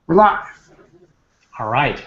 We're live. All right.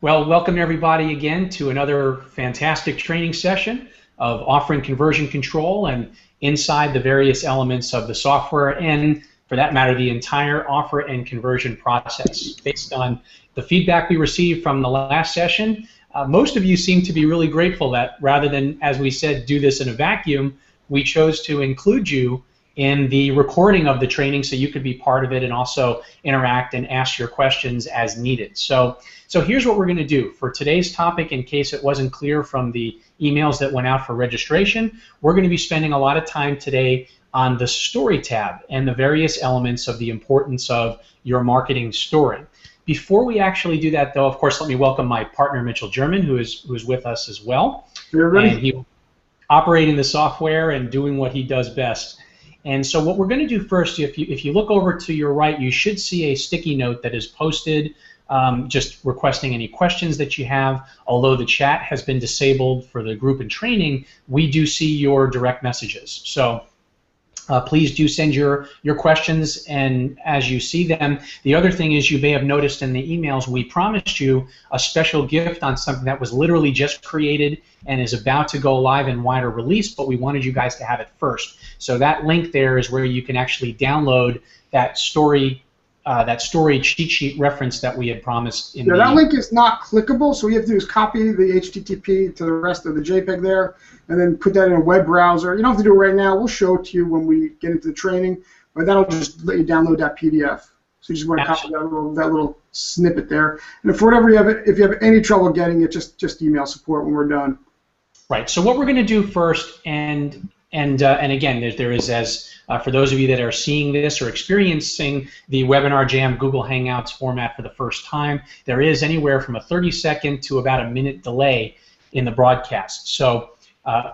Well, welcome everybody again to another fantastic training session of offer and conversion control and inside the various elements of the software and, for that matter, the entire offer and conversion process. Based on the feedback we received from the last session, most of you seem to be really grateful that rather than, as we said, do this in a vacuum, we chose to include you in the recording of the training so you could be part of it and also interact and ask your questions as needed. So here's what we're going to do. For today's topic, in case it wasn't clear from the emails that went out for registration, we're going to be spending a lot of time today on the story tab and the various elements of the importance of your marketing story. Before we actually do that, though, of course, let me welcome my partner, Mitchell German, who is with us as well. And he's operating the software and doing what he does best. And so what we're going to do first, if you look over to your right, you should see a sticky note that is posted just requesting any questions that you have. Although the chat has been disabled for the group and training, we do see your direct messages. So please do send your questions, and as you see them, the other thing is you may have noticed in the emails we promised you a special gift on something that was literally just created and is about to go live in wider release, but we wanted you guys to have it first. So that link there is where you can actually download that story cheat sheet reference that we had promised. That link is not clickable, so what you have to do is copy the HTTP to the rest of the JPEG there, and then put that in a web browser. You don't have to do it right now. We'll show it to you when we get into the training, but that'll just let you download that PDF. So you just want to copy that little snippet there. And if for whatever if you have any trouble getting it, just email support when we're done. Right. So what we're going to do first, and again, there is, as for those of you that are seeing this or experiencing the Webinar Jam Google Hangouts format for the first time, there is anywhere from a 30-second to about a minute delay in the broadcast. So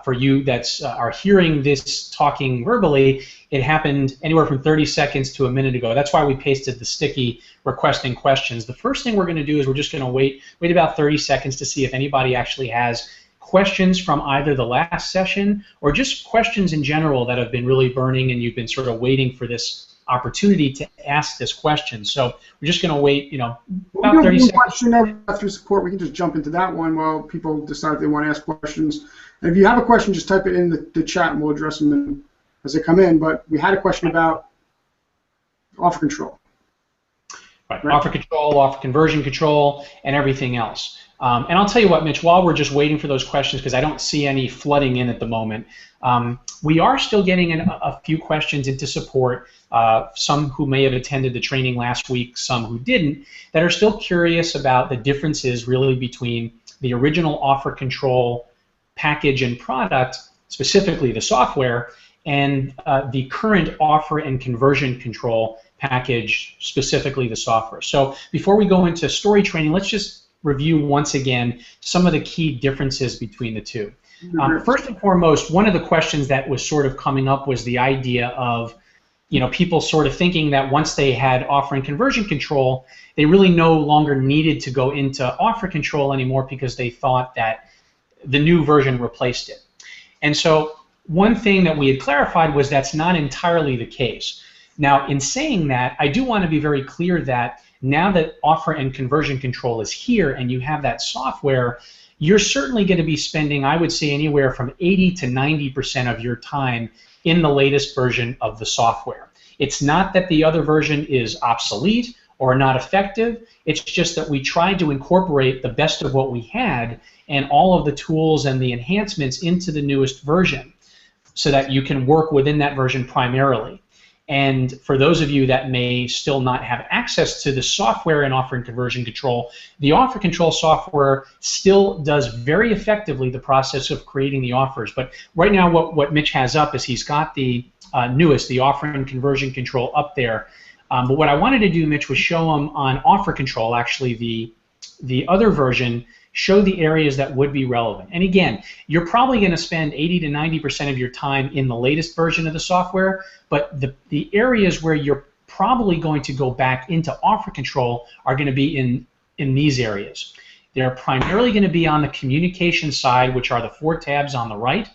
for you that are hearing this talking verbally, it happened anywhere from 30 seconds to a minute ago. That's why we pasted the sticky requesting questions. The first thing we're going to do is we're just going to wait about 30 seconds to see if anybody actually has questions from either the last session or just questions in general that have been really burning and you've been sort of waiting for this opportunity to ask this question. So we're just going to wait, about 30 seconds. Question after support, we can just jump into that one while people decide if they want to ask questions. And if you have a question, just type it in the chat and we'll address them as they come in. But we had a question about offer control. Right. Offer control, offer conversion control, and everything else. And I'll tell you what, Mitch, while we're just waiting for those questions, because I don't see any flooding in at the moment, we are still getting a few questions into support, some who may have attended the training last week, some who didn't, that are still curious about the differences really between the original offer control package and product, specifically the software, and the current offer and conversion control package, specifically the software. So before we go into story training, let's just review once again some of the key differences between the two. First and foremost, one of the questions that was sort of coming up was the idea of people sort of thinking that once they had offer and conversion control, they really no longer needed to go into offer control anymore because they thought that the new version replaced it. And so one thing that we had clarified was that's not entirely the case. Now, in saying that, I do want to be very clear that now that offer and conversion control is here and you have that software, you're certainly going to be spending, I would say, anywhere from 80 to 90% of your time in the latest version of the software. It's not that the other version is obsolete or not effective, it's just that we tried to incorporate the best of what we had and all of the tools and the enhancements into the newest version so that you can work within that version primarily. And for those of you that may still not have access to the software in offer and conversion control, the offer control software still does very effectively the process of creating the offers. But right now what Mitch has up is he's got the newest, the offer and conversion control up there. But what I wanted to do, Mitch, was show him on offer control, actually the other version, show the areas that would be relevant. And again, you're probably going to spend 80 to 90% of your time in the latest version of the software, but the areas where you're probably going to go back into offer control are going to be in these areas. They're primarily going to be on the communication side, which are the 4 tabs on the right.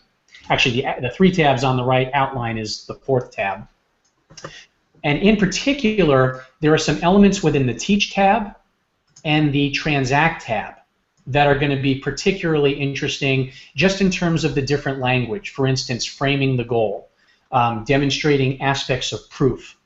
Actually, the 3 tabs on the right outline is the 4th tab. And in particular, there are some elements within the Teach tab and the Transact tab that are going to be particularly interesting just in terms of the different language. For instance, framing the goal, demonstrating aspects of proof,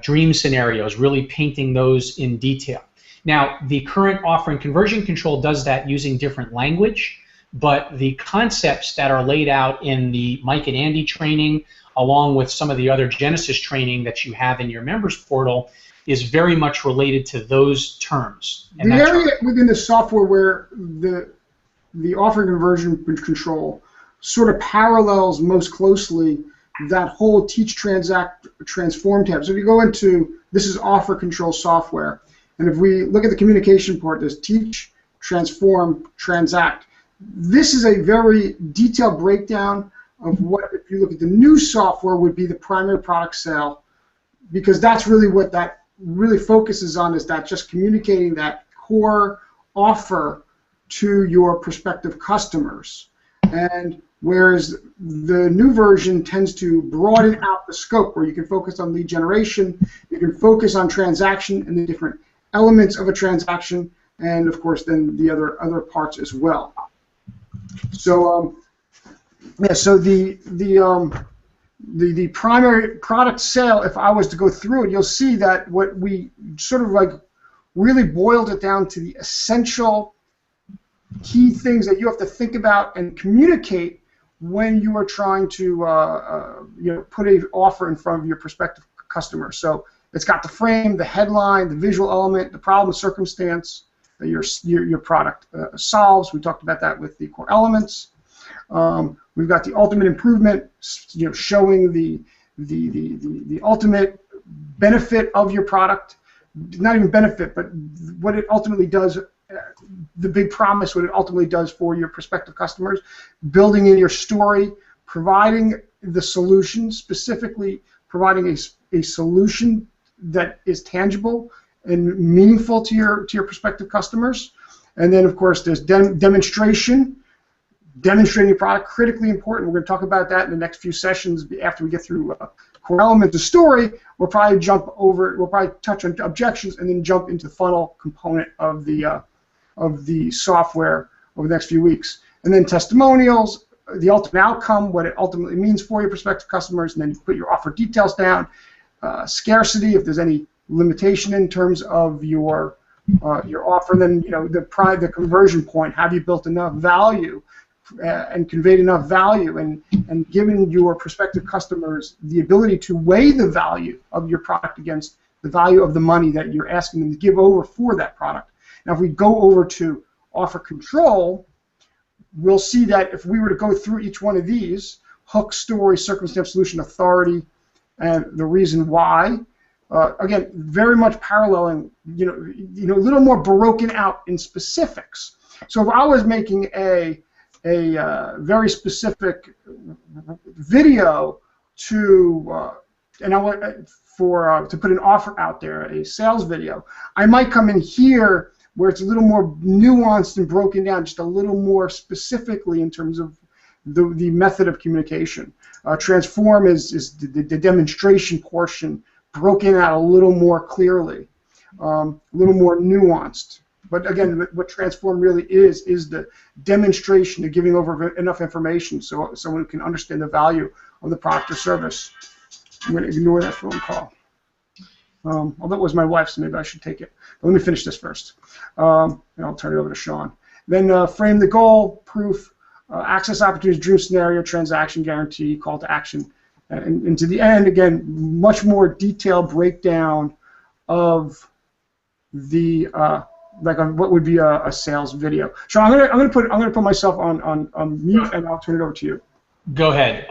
dream scenarios, really painting those in detail. Now, the current offer and conversion control does that using different language, but the concepts that are laid out in the Mike and Andy training, along with some of the other Genesis training that you have in your members portal, is very much related to those terms. And the area within the software where the offer conversion control sort of parallels most closely that whole Teach, Transact, Transform tab. So if you go into, this is offer control software, and if we look at the communication part, there's Teach, Transform, Transact. This is a very detailed breakdown of what, if you look at the new software, would be the primary product sale, because that's really what that really focuses on, is that just communicating that core offer to your prospective customers. And whereas the new version tends to broaden out the scope, where you can focus on lead generation, you can focus on transaction and the different elements of a transaction, and of course then the other parts as well. So yeah, so the primary product sale, if I was to go through it, you'll see that what we sort of like really boiled it down to the essential key things that you have to think about and communicate when you are trying to you know, put an offer in front of your prospective customer. So it's got the frame, the headline, the visual element, the problem, circumstance that your product solves. We talked about that with the core elements. We've got the ultimate improvement, you know, showing the ultimate benefit of your product. Not even benefit, but what it ultimately does, the big promise, what it ultimately does for your prospective customers. Building in your story, providing the solution, specifically providing a solution that is tangible and meaningful to your prospective customers. And then, of course, there's demonstration. Demonstrating your product, critically important. We're going to talk about that in the next few sessions after we get through core elements of story. We'll probably we'll probably touch on objections and then jump into the funnel component of the software over the next few weeks. And then testimonials, the ultimate outcome, what it ultimately means for your prospective customers, and then you put your offer details down. Scarcity, if there's any limitation in terms of your offer, then, you know, the conversion point. Have you built enough value and conveyed enough value, and given your prospective customers the ability to weigh the value of your product against the value of the money that you're asking them to give over for that product. Now, if we go over to offer control, we'll see that if we were to go through each one of these, hook, story, circumstance, solution, authority, and the reason why, again, very much paralleling, you know, a little more broken out in specifics. So if I was making a very specific video to, and I want to put an offer out there, a sales video, I might come in here where it's a little more nuanced and broken down, just a little more specifically in terms of the method of communication. Transform is the demonstration portion, broken out a little more clearly, a little more nuanced. But again, what Transform really is the demonstration, the giving over enough information so someone can understand the value of the product or service. I'm going to ignore that phone call. Although it was my wife, so maybe I should take it. But let me finish this first, and I'll turn it over to Sean. Then frame the goal, proof, access opportunities, dream scenario, transaction guarantee, call to action. And to the end, again, much more detailed breakdown of the like on what would be a sales video. Sean, I'm gonna put myself on mute, and I'll turn it over to you. Go ahead.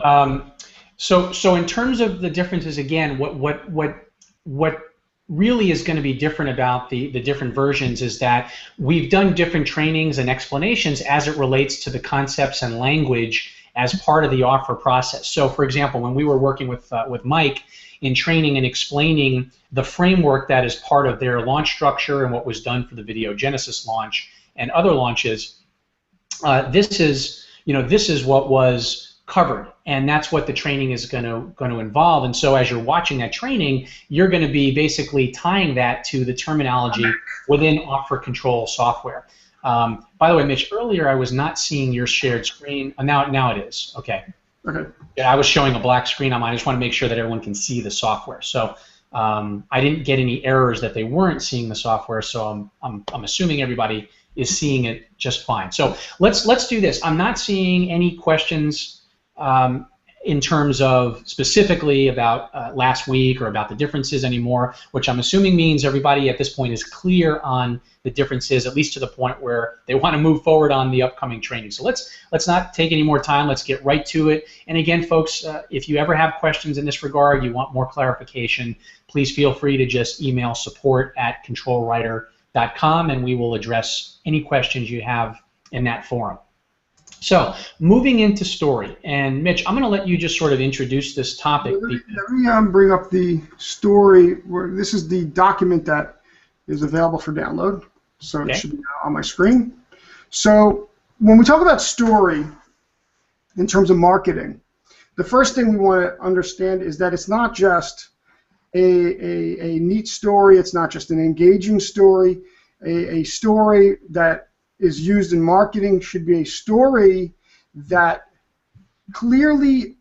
So in terms of the differences, again, what really is going to be different about the different versions is that we've done different trainings and explanations as it relates to the concepts and language as part of the offer process. So, for example, when we were working with Mike in training and explaining the framework that is part of their launch structure and what was done for the Video Genesis launch and other launches, this is what was covered. and that's what the training is going to involve. And so as you're watching that training, you're going to be basically tying that to the terminology within Offer Control software. By the way, Mitch, earlier I was not seeing your shared screen. Now it is. Okay. Okay. Yeah, I was showing a black screen on mine. I just want to make sure that everyone can see the software. So I didn't get any errors that they weren't seeing the software. So I'm assuming everybody is seeing it just fine. So let's do this. I'm not seeing any questions in terms of specifically about last week or about the differences anymore, which I'm assuming means everybody at this point is clear on the differences, at least to the point where they want to move forward on the upcoming training. So let's not take any more time. Let's get right to it. And again, folks, if you ever have questions in this regard, you want more clarification, please feel free to just email support@controlwriter.com, and we will address any questions you have in that forum. So, moving into story, and Mitch, I'm going to let you just sort of introduce this topic. Let me bring up the story. This is the document that is available for download, so It should be on my screen. So, when we talk about story in terms of marketing, the first thing we want to understand is that it's not just a neat story, it's not just an engaging story. A story that is used in marketing should be a story that clearly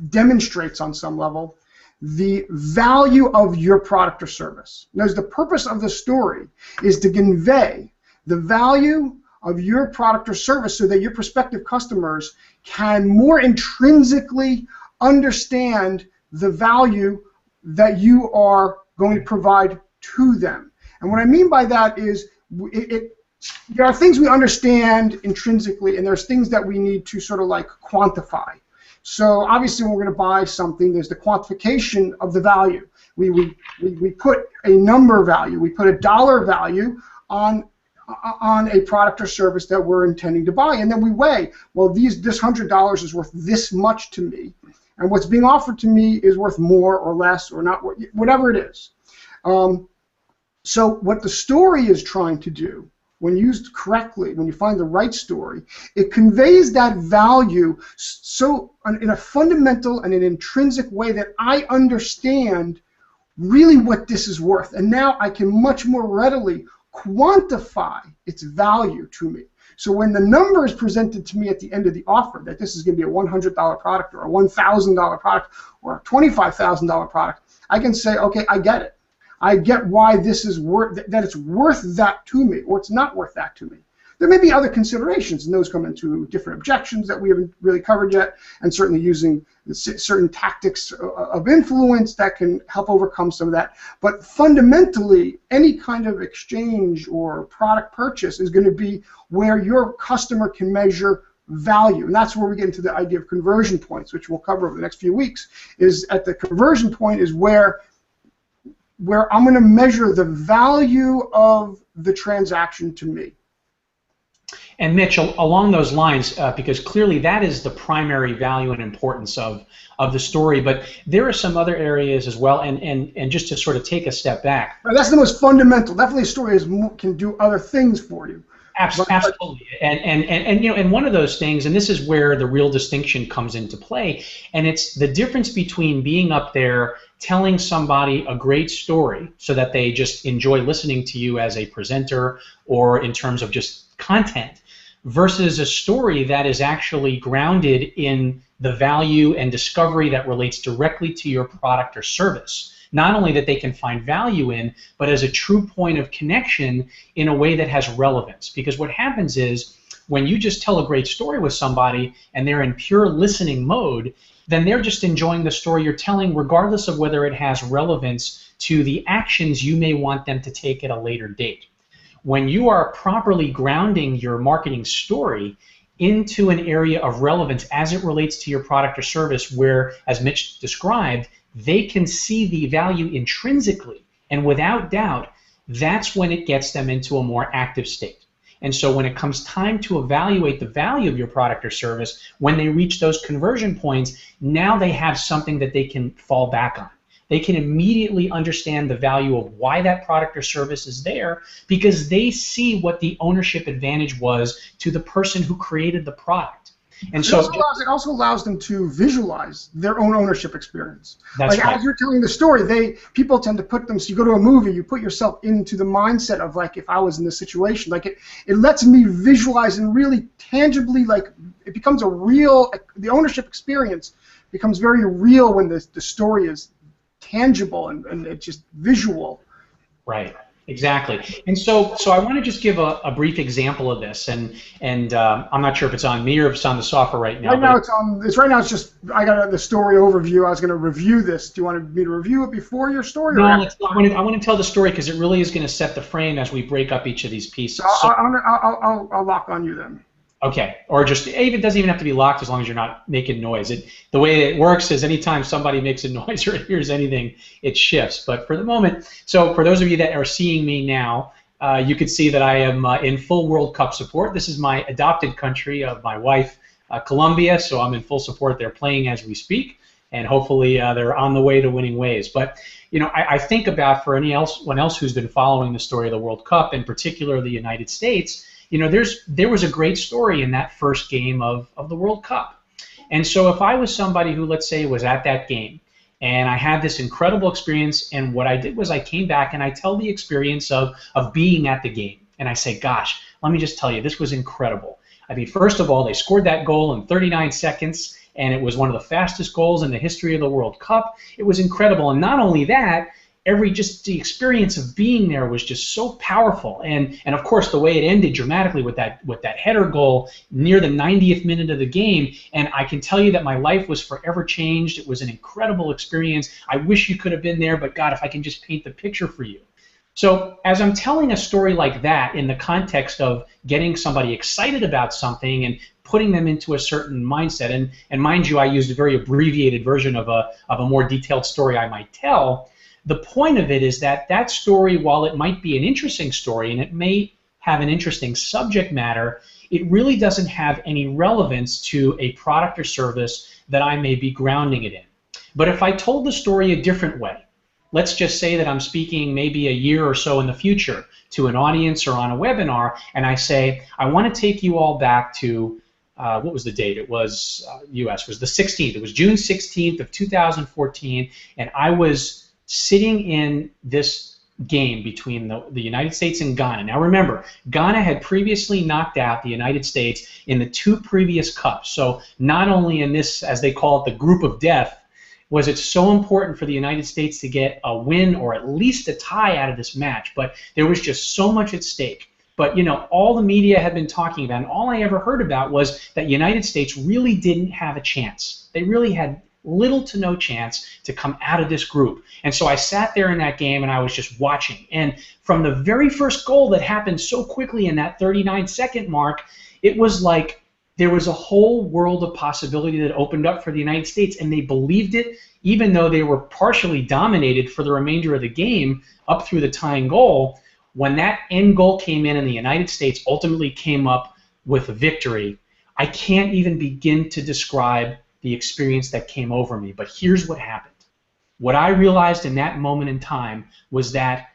demonstrates on some level the value of your product or service. Now, the purpose of the story is to convey the value of your product or service so that your prospective customers can more intrinsically understand the value that you are going to provide to them. And what I mean by that is there are things we understand intrinsically, and there's things that we need to sort of like quantify. So obviously when we're going to buy something, there's the quantification of the value. We put a number value, we put a dollar value on a product or service that we're intending to buy, and then we weigh, well, this $100 is worth this much to me, and what's being offered to me is worth more or less or not, whatever it is. So what the story is trying to do, when used correctly, when you find the right story, it conveys that value so in a fundamental and an intrinsic way that I understand really what this is worth. And now I can much more readily quantify its value to me. So when the number is presented to me at the end of the offer, that this is going to be a $100 product or a $1,000 product or a $25,000 product, I can say, okay, I get it. I get why this is worth that it's worth that to me, or it's not worth that to me. There may be other considerations, and those come into different objections that we haven't really covered yet, and certainly using certain tactics of influence that can help overcome some of that. But fundamentally, any kind of exchange or product purchase is going to be where your customer can measure value, and that's where we get into the idea of conversion points, which we'll cover over the next few weeks. Is at the conversion point is where I'm going to measure the value of the transaction to me. And Mitch, along those lines, because clearly that is the primary value and importance of the story, but there are some other areas as well, and just to sort of take a step back. That's the most fundamental. Definitely a story can do other things for you. Absolutely, and you know, and one of those things, and this is where the real distinction comes into play, and it's the difference between being up there telling somebody a great story so that they just enjoy listening to you as a presenter or in terms of just content, versus a story that is actually grounded in the value and discovery that relates directly to your product or service. Not only that they can find value in, but as a true point of connection in a way that has relevance. Because what happens is when you just tell a great story with somebody and they're in pure listening mode, then they're just enjoying the story you're telling regardless of whether it has relevance to the actions you may want them to take at a later date. When you are properly grounding your marketing story into an area of relevance as it relates to your product or service where, as Mitch described, they can see the value intrinsically, and without doubt, that's when it gets them into a more active state. And so when it comes time to evaluate the value of your product or service, when they reach those conversion points, now they have something that they can fall back on. They can immediately understand the value of why that product or service is there because they see what the ownership advantage was to the person who created the product. And so it also allows them to visualize their own ownership experience. That's right. As you're telling the story, people tend to put them. So you go to a movie, you put yourself into the mindset of like, if I was in this situation, like it lets me visualize and really tangibly, like it becomes a real. The ownership experience becomes very real when the story is tangible and it's just visual. Right. Exactly. And so I want to just give a brief example of this, and I'm not sure if it's on me or if it's on the software right now. Right now it's on. It's just I got the story overview. I was going to review this. Do you want me to review it before your story? No, I want to tell the story because it really is going to set the frame as we break up each of these pieces. So I'll lock on you then. Okay, or just it doesn't even have to be locked as long as you're not making noise. The way it works is anytime somebody makes a noise or hears anything, it shifts. But for the moment, so for those of you that are seeing me now, you can see that I am in full World Cup support. This is my adopted country of my wife, Colombia, so I'm in full support. They're playing as we speak, and hopefully they're on the way to winning ways. But you know, I think about for anyone else who's been following the story of the World Cup, in particular the United States. You know, there was a great story in that first game of the World Cup. And so if I was somebody who, let's say, was at that game, and I had this incredible experience, and what I did was I came back and I tell the experience of being at the game. And I say, gosh, let me just tell you, this was incredible. I mean, first of all, they scored that goal in 39 seconds, and it was one of the fastest goals in the history of the World Cup. It was incredible. And not only that, just the experience of being there was just so powerful, and of course the way it ended dramatically with that header goal near the 90th minute of the game. And I can tell you that my life was forever changed. It was an incredible experience. I wish you could have been there, but God, if I can just paint the picture for you. So as I'm telling a story like that in the context of getting somebody excited about something and putting them into a certain mindset, and mind you, I used a very abbreviated version of a more detailed story I might tell. The point of it is that story, while it might be an interesting story and it may have an interesting subject matter, it really doesn't have any relevance to a product or service that I may be grounding it in. But if I told the story a different way, let's just say that I'm speaking maybe a year or so in the future to an audience or on a webinar, and I say, I want to take you all back to, what was the date? It was, US, was the 16th. It was June 16th of 2014, and I was sitting in this game between the United States and Ghana. Now remember, Ghana had previously knocked out the United States in the 2 previous cups. So not only in this, as they call it, the group of death, was it so important for the United States to get a win or at least a tie out of this match, but there was just so much at stake. But you know, all the media had been talking about, and all I ever heard about was that United States really didn't have a chance. They really had little to no chance to come out of this group. And so I sat there in that game and I was just watching. And from the very first goal that happened so quickly in that 39-second mark, it was like there was a whole world of possibility that opened up for the United States, and they believed it, even though they were partially dominated for the remainder of the game up through the tying goal. When that end goal came in and the United States ultimately came up with a victory, I can't even begin to describe the experience that came over me. But here's what happened. What I realized in that moment in time was that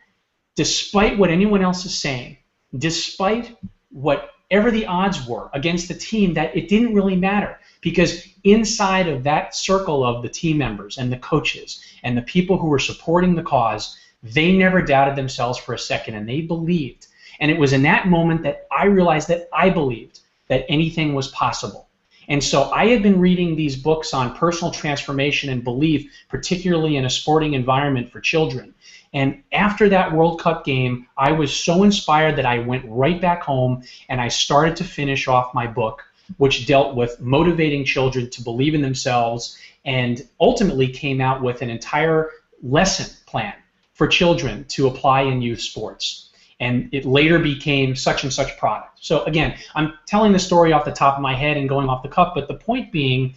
despite what anyone else is saying, despite whatever the odds were against the team, that it didn't really matter, because inside of that circle of the team members and the coaches and the people who were supporting the cause, they never doubted themselves for a second, and they believed. And it was in that moment that I realized that I believed that anything was possible. And so I had been reading these books on personal transformation and belief, particularly in a sporting environment for children. And after that World Cup game, I was so inspired that I went right back home and I started to finish off my book, which dealt with motivating children to believe in themselves, and ultimately came out with an entire lesson plan for children to apply in youth sports. And it later became such and such product. So again, I'm telling the story off the top of my head and going off the cuff, but the point being,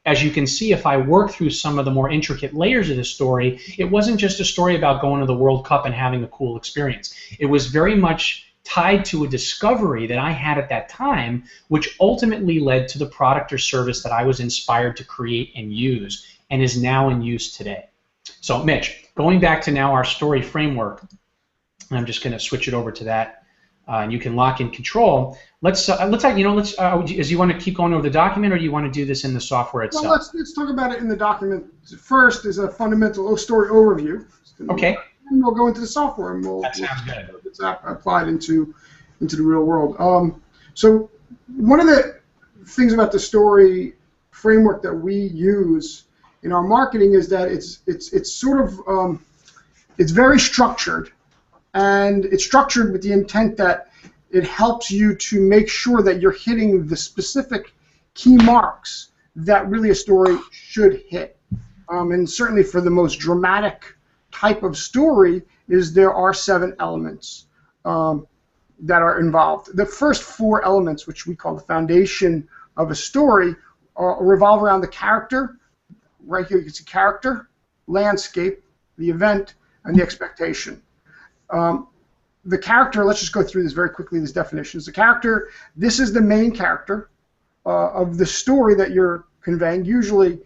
as you can see, if I work through some of the more intricate layers of this story, it wasn't just a story about going to the World Cup and having a cool experience. It was very much tied to a discovery that I had at that time, which ultimately led to the product or service that I was inspired to create and use, and is now in use today. So Mitch, going back to now our story framework, I'm just going to switch it over to that and you can lock in control. As you want to keep going over the document, or do you want to do this in the software itself? Well, let's talk about it in the document. First is a fundamental story overview. Okay. And we'll go into the software, and that sounds good. It's applied into the real world. So one of the things about the story framework that we use in our marketing is that it's sort of it's very structured, and it's structured with the intent that it helps you to make sure that you're hitting the specific key marks that really a story should hit. And certainly for the most dramatic type of story there are 7 elements that are involved. The first 4 elements, which we call the foundation of a story, revolve around the character. Right here you can see character, landscape, the event, and the expectation. The character, let's just go through this very quickly, these definitions. The character, this is the main character of the story that you're conveying. Usually,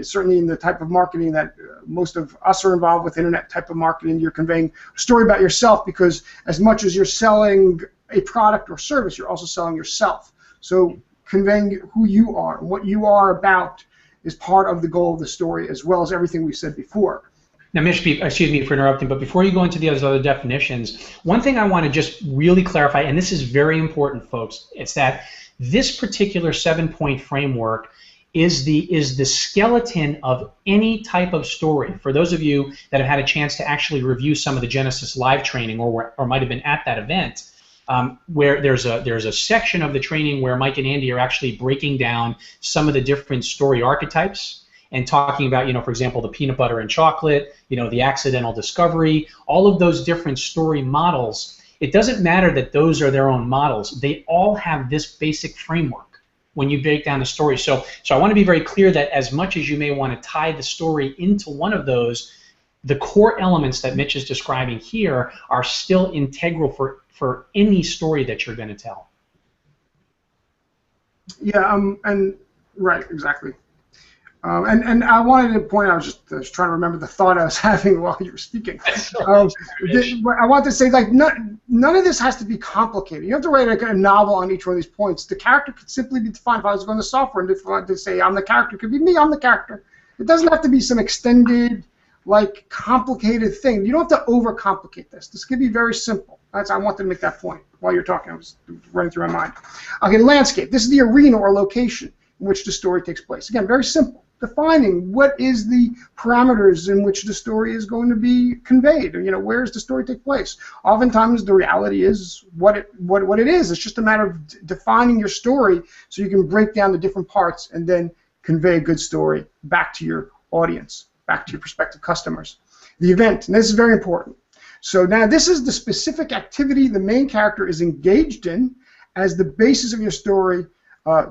certainly in the type of marketing that most of us are involved with, internet type of marketing, you're conveying a story about yourself, because as much as you're selling a product or service, you're also selling yourself. So conveying who you are and what you are about is part of the goal of the story, as well as everything we said before. Now, Mitch, excuse me for interrupting, but before you go into those other definitions, one thing I want to just really clarify, and this is very important, folks, it's that this particular 7-point framework is the skeleton of any type of story. For those of you that have had a chance to actually review some of the Genesis Live training, or might have been at that event, where there's a section of the training where Mike and Andy are actually breaking down some of the different story archetypes and talking about, for example, the peanut butter and chocolate, the accidental discovery, all of those different story models. It doesn't matter that those are their own models. They all have this basic framework when you break down the story. So I want to be very clear that as much as you may want to tie the story into one of those, the core elements that Mitch is describing here are still integral for any story that you're going to tell. Yeah, and right, exactly. And I wanted to point out, I was trying to remember the thought I was having while you were speaking. I want to say, like, none of this has to be complicated. You don't have to write like a novel on each one of these points. The character could simply be defined. If I was going to software and to say I'm the character, it could be me, I'm the character. It doesn't have to be some extended, like, complicated thing. You don't have to overcomplicate this. This could be very simple. I wanted to make that point while you're talking. I was running through my mind. Okay, landscape. This is the arena or location in which the story takes place. Again, very simple. Defining what is the parameters in which the story is going to be conveyed. Where does the story take place? Oftentimes, the reality is what it is. It's just a matter of defining your story so you can break down the different parts and then convey a good story back to your audience, back to your prospective customers. The event, and this is very important. So now this is the specific activity the main character is engaged in as the basis of your story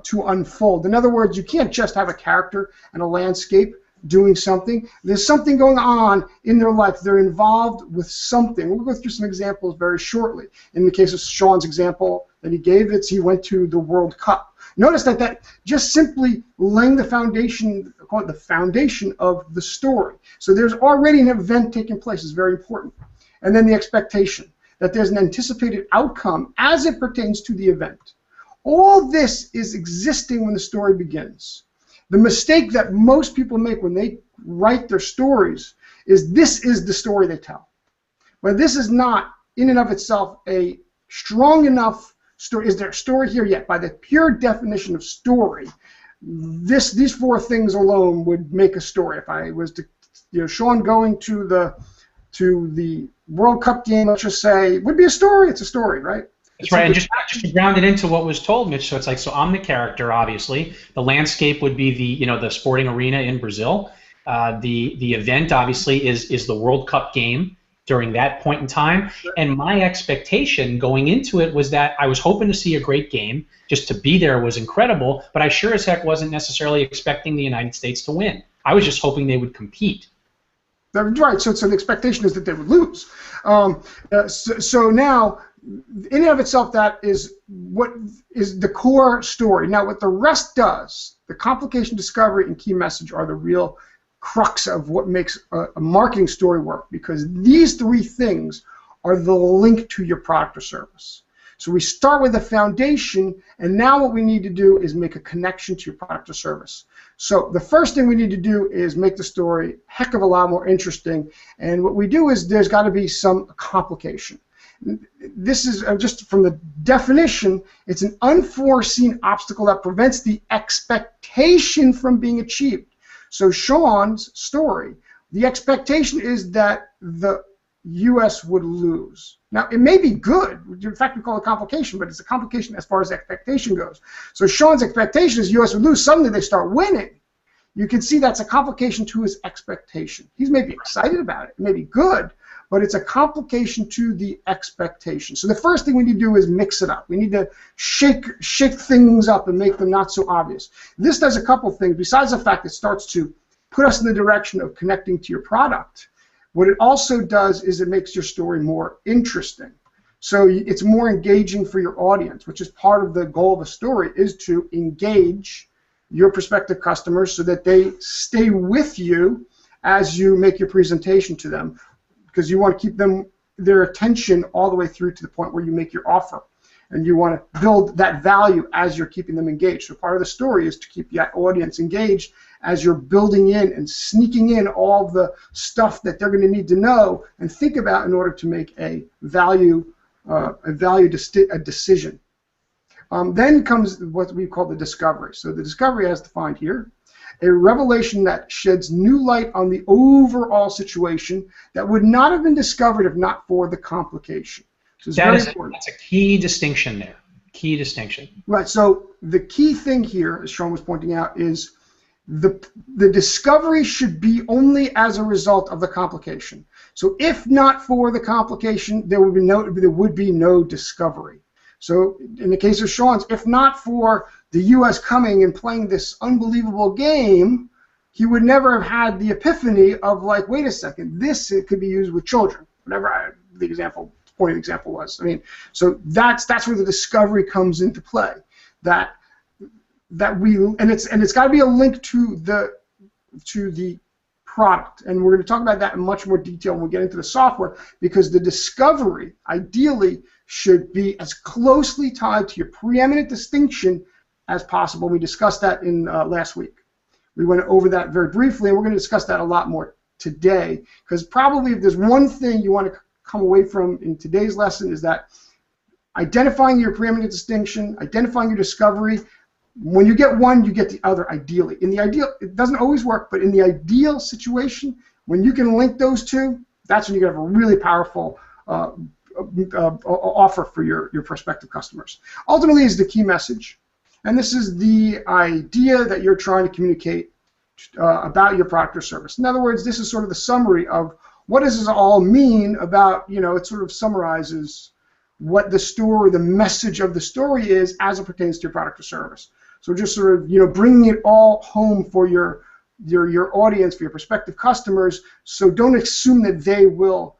to unfold. In other words, you can't just have a character and a landscape doing something. There's something going on in their life. They're involved with something. We'll go through some examples very shortly. In the case of Sean's example that he gave, he went to the World Cup. Notice that just simply laying the foundation, call it the foundation of the story. So there's already an event taking place. It's very important. And then the expectation, that there's an anticipated outcome as it pertains to the event. All this is existing when the story begins. The mistake that most people make when they write their stories is this is the story they tell. But this is not, in and of itself, a strong enough story. Is there a story here yet? By the pure definition of story, these 4 things alone would make a story. If I was to, Sean going to the World Cup game, let's just say, would be a story. It's a story, right? That's right, and just to ground it into what was told, Mitch. So it's like, so I'm the character, obviously. The landscape would be the sporting arena in Brazil. The event, obviously, is the World Cup game during that point in time. And my expectation going into it was that I was hoping to see a great game. Just to be there was incredible, but I sure as heck wasn't necessarily expecting the United States to win. I was just hoping they would compete. Right. So the expectation is that they would lose. So now, in and of itself, that is what is the core story. Now, what the rest does, the complication, discovery, and key message are the real crux of what makes a marketing story work, because these 3 things are the link to your product or service. So we start with the foundation, and now what we need to do is make a connection to your product or service. So the first thing we need to do is make the story a heck of a lot more interesting, and what we do is there's got to be some complication. This is just from the definition, it's an unforeseen obstacle that prevents the expectation from being achieved. So Sean's story, the expectation is that the U.S. would lose. Now, it may be good. In fact, we call it complication, but it's a complication as far as expectation goes. So Sean's expectation is U.S. would lose. Suddenly they start winning. You can see that's a complication to his expectation. He's maybe excited about it. It may be good, but it's a complication to the expectation. So the first thing we need to do is mix it up. We need to shake things up and make them not so obvious. This does a couple things. Besides the fact it starts to put us in the direction of connecting to your product, what it also does is it makes your story more interesting. So it's more engaging for your audience, which is part of the goal of a story, is to engage your prospective customers so that they stay with you as you make your presentation to them, because you want to keep their attention all the way through to the point where you make your offer. And you want to build that value as you're keeping them engaged. So part of the story is to keep that audience engaged as you're building in and sneaking in all the stuff that they're going to need to know and think about in order to make a decision. Then comes what we call the discovery. So the discovery, as defined here, a revelation that sheds new light on the overall situation that would not have been discovered if not for the complication. So it's very important. That's a key distinction there. Key distinction. Right. So the key thing here, as Sean was pointing out, is the discovery should be only as a result of the complication. So if not for the complication, there would be no discovery. So in the case of Sean's, if not for the U.S. coming and playing this unbelievable game, he would never have had the epiphany of, like, wait a second, it could be used with children, whatever the point of the example was. I mean, so that's where the discovery comes into play. And it's got to be a link to the product, and we're going to talk about that in much more detail when we get into the software, because the discovery ideally should be as closely tied to your preeminent distinction as possible. We discussed that in last week. We went over that very briefly, and we're going to discuss that a lot more today, because probably if there's one thing you want to come away from in today's lesson is that identifying your preeminent distinction, identifying your discovery. When you get one, you get the other, ideally. In the ideal, it doesn't always work, but in the ideal situation, when you can link those two, that's when you have a really powerful offer for your prospective customers. Ultimately is the key message, and this is the idea that you're trying to communicate about your product or service. In other words, this is sort of the summary of what does this all mean about, it sort of summarizes what the message of the story is as it pertains to your product or service. So just sort of, bringing it all home for your audience, for your prospective customers, so don't assume that they will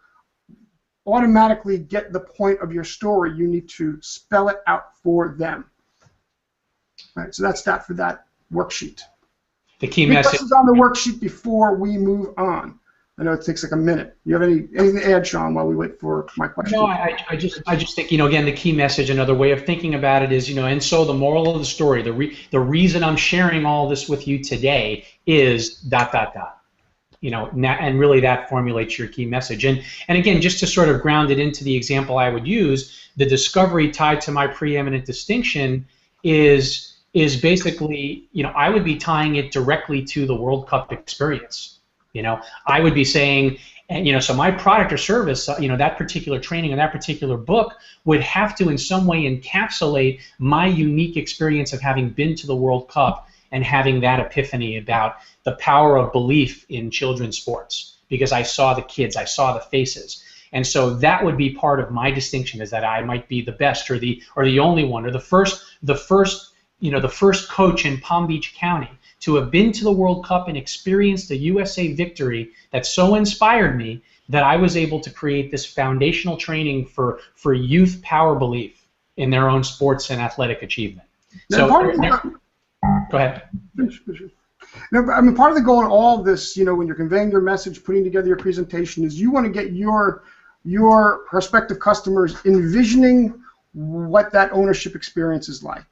automatically get the point of your story. You need to spell it out for them. All right, so that's that for that worksheet. The key message. Questions on the worksheet before we move on? I know it takes like a minute. You have anything to add, Sean, while we wait for my question? No, I just think, again, the key message, another way of thinking about it is, and so the moral of the story, the reason I'm sharing all this with you today is ... And really that formulates your key message. And again, just to sort of ground it into the example I would use, the discovery tied to my preeminent distinction is basically, I would be tying it directly to the World Cup experience. I would be saying, so my product or service, that particular training or that particular book would have to in some way encapsulate my unique experience of having been to the World Cup and having that epiphany about the power of belief in children's sports, because I saw the kids, I saw the faces. And so that would be part of my distinction, is that I might be the best or the only one or the first coach in Palm Beach County to have been to the World Cup and experienced a USA victory that so inspired me that I was able to create this foundational training for youth power belief in their own sports and athletic achievement. Now, go ahead. Now, I mean, part of the goal in all of this, when you're conveying your message, putting together your presentation, is you want to get your prospective customers envisioning what that ownership experience is like.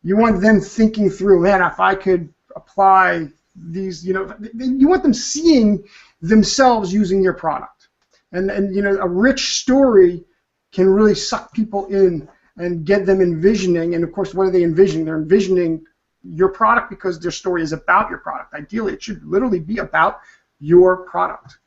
You want them thinking through, man, if I could apply these, you want them seeing themselves using your product. And a rich story can really suck people in and get them envisioning. And of course, what are they envisioning? They're envisioning your product because their story is about your product. Ideally, it should literally be about your product.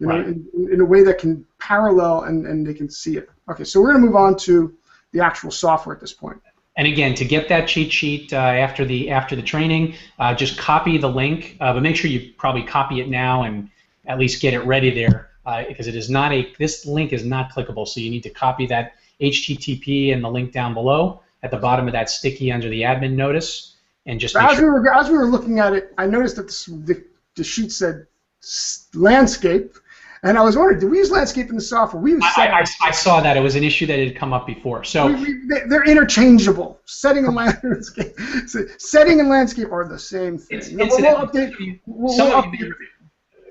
Right. In a way that can parallel and they can see it. Okay, so we're going to move on to the actual software at this point. And again, to get that cheat sheet after the training, just copy the link, but make sure you probably copy it now and at least get it ready there, because it is not this link is not clickable. So you need to copy that HTTP and the link down below at the bottom of that sticky under the admin notice, and just make sure. As we were looking at it, I noticed that the sheet said landscape. And I was wondering, do we use landscape in the software? I saw that. It was an issue that had come up before. So they're interchangeable. Setting and landscape. Setting and landscape are the same thing. We'll update.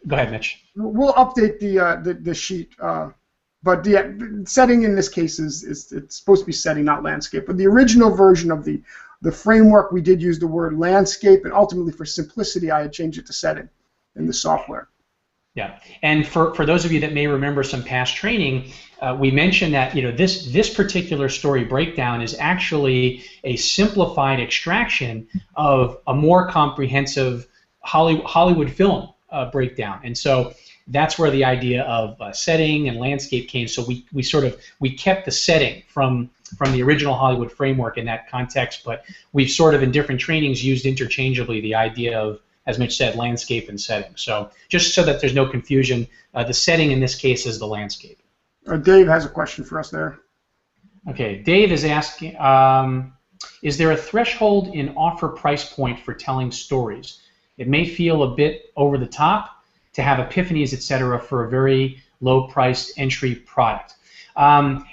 Go ahead, Mitch. We'll update the sheet. But the setting in this case is it's supposed to be setting, not landscape. But the original version of the framework, we did use the word landscape, and ultimately for simplicity, I had changed it to setting in the software. Yeah, and for those of you that may remember some past training, we mentioned that this particular story breakdown is actually a simplified extraction of a more comprehensive Hollywood film breakdown, and so that's where the idea of setting and landscape came. So we kept the setting from the original Hollywood framework in that context, but we've sort of in different trainings used interchangeably the idea of, as Mitch said, landscape and setting. So just so that there's no confusion, the setting in this case is the landscape. Dave has a question for us there. Okay, Dave is asking, is there a threshold in offer price point for telling stories? It may feel a bit over the top to have epiphanies, etc., for a very low-priced entry product.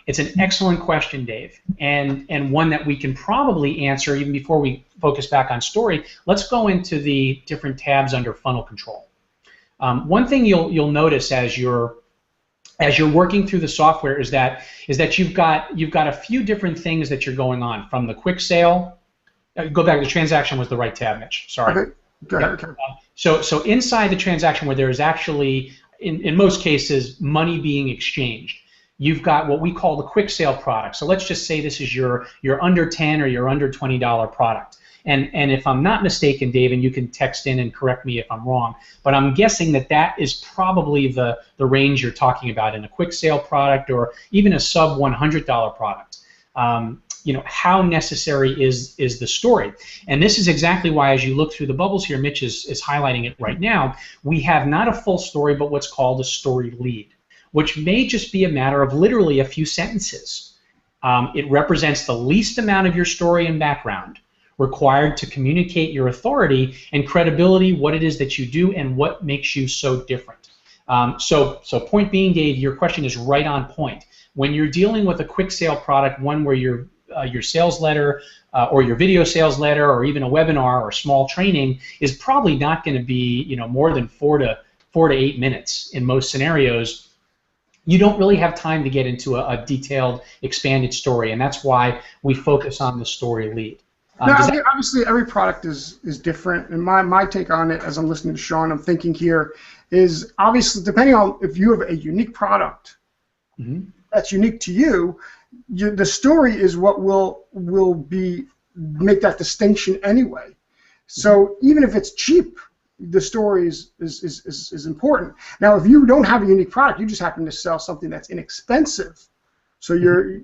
It's an excellent question, Dave, and one that we can probably answer even before we focus back on story. Let's go into the different tabs under funnel control. One thing you'll notice as you're working through the software is that you've got a few different things that you're going on from the quick sale. Go back. The transaction was the right tab, Mitch. Sorry. Okay. Go ahead. Okay. So inside the transaction, where there is actually in most cases money being exchanged, you've got what we call the quick sale product. So let's just say this is your under $10 or your under $20 product. And if I'm not mistaken, Dave, and you can text in and correct me if I'm wrong, but I'm guessing that is probably the range you're talking about in a quick sale product or even a sub $100 product. How necessary is the story? And this is exactly why, as you look through the bubbles here, Mitch is highlighting it right now, we have not a full story, but what's called a story lead, which may just be a matter of literally a few sentences. It represents the least amount of your story and background required to communicate your authority and credibility, what it is that you do, and what makes you so different. So point being, Dave, your question is right on point. When you're dealing with a quick sale product, one where your sales letter or your video sales letter or even a webinar or small training is probably not going to be more than 4 to 8 minutes in most scenarios, you don't really have time to get into a detailed, expanded story, and that's why we focus on the story lead. Obviously, every product is different, and my take on it, as I'm listening to Sean, I'm thinking here, is obviously depending on if you have a unique product that's unique to you, the story is what will make that distinction anyway. So even if it's cheap, the story is important. Now, if you don't have a unique product, you just happen to sell something that's inexpensive. So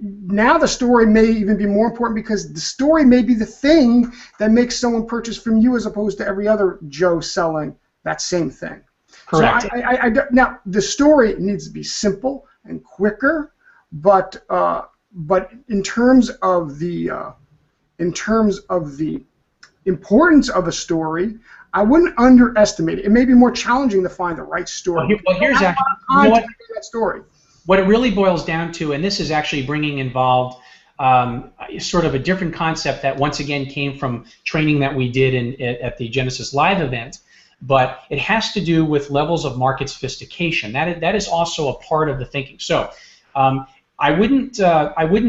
now the story may even be more important because the story may be the thing that makes someone purchase from you as opposed to every other Joe selling that same thing. Correct. So now the story needs to be simple and quicker, but in terms of the importance of a story, I wouldn't underestimate it. It may be more challenging to find the right story. Well, here's actually that story. What it really boils down to, and this is actually bringing involved sort of a different concept that once again came from training that we did at the Genesis Live event, but it has to do with levels of market sophistication. That is also a part of the thinking. So I wouldn't,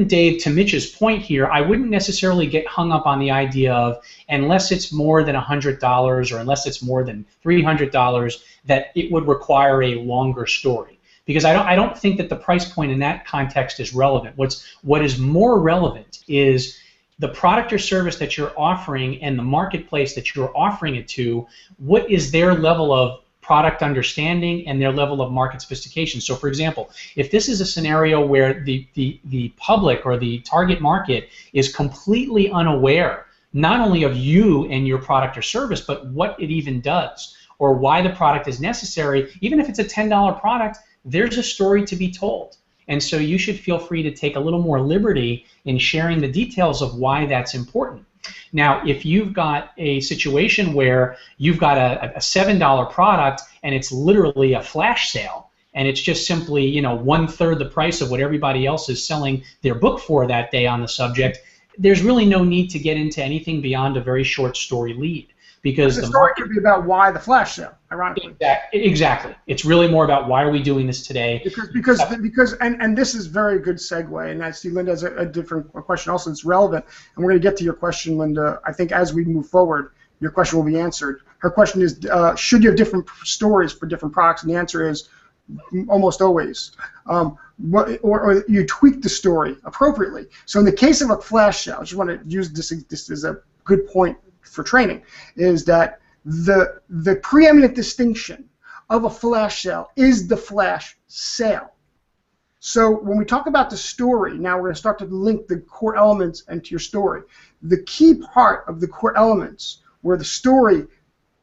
Dave, to Mitch's point here, I wouldn't necessarily get hung up on the idea of unless it's more than $100 or unless it's more than $300 that it would require a longer story. Because I don't think that the price point in that context is relevant. What is more relevant is the product or service that you're offering and the marketplace that you're offering it to. What is their level of product understanding and their level of market sophistication? So, for example, if this is a scenario where the public or the target market is completely unaware not only of you and your product or service, but what it even does or why the product is necessary, even if it's a $10 product, there's a story to be told. And so you should feel free to take a little more liberty in sharing the details of why that's important. Now, if you've got a situation where you've got a $7 product and it's literally a flash sale, and it's just simply, you know, 1/3 the price of what everybody else is selling their book for that day on the subject, there's really no need to get into anything beyond a very short story lead. Because the story could be about why the flash sale, ironically. Exactly. It's really more about why are we doing this today. Because and this is very good segue, and I see Linda has a different question also that's relevant, and we're going to get to your question, Linda. I think as we move forward, your question will be answered. Her question is, should you have different stories for different products? And the answer is almost always. Or you tweak the story appropriately. So in the case of a flash sale, I just want to use this as a good point for training, is that the preeminent distinction of a flash sale is the flash sale. So when we talk about the story, now we're going to start to link the core elements into your story. The key part of the core elements, where the story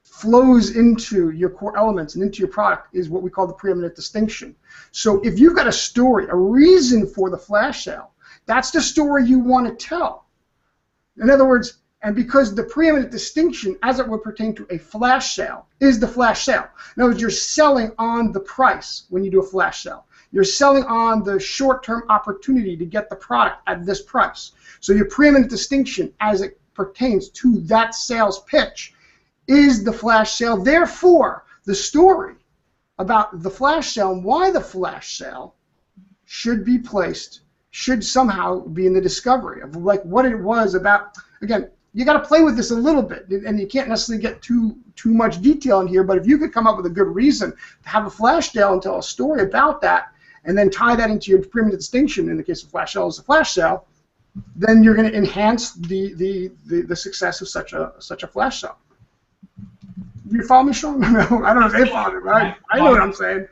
flows into your core elements and into your product, is what we call the preeminent distinction. So if you've got a story, a reason for the flash sale, that's the story you want to tell. In other words, and because the preeminent distinction, as it would pertain to a flash sale, is the flash sale. In other words, you're selling on the price when you do a flash sale. You're selling on the short-term opportunity to get the product at this price. So your preeminent distinction, as it pertains to that sales pitch, is the flash sale. Therefore, the story about the flash sale and why the flash sale should be placed, should somehow be in the discovery of like what it was about. Again, you got to play with this a little bit, and you can't necessarily get too much detail in here, but if you could come up with a good reason to have a flash sale and tell a story about that, and then tie that into your preeminent distinction, in the case of flash sale is a flash sale, then you're going to enhance the success of such a flash sale. Do you follow me, Sean? No, I don't know if they follow it, but I know what I'm saying.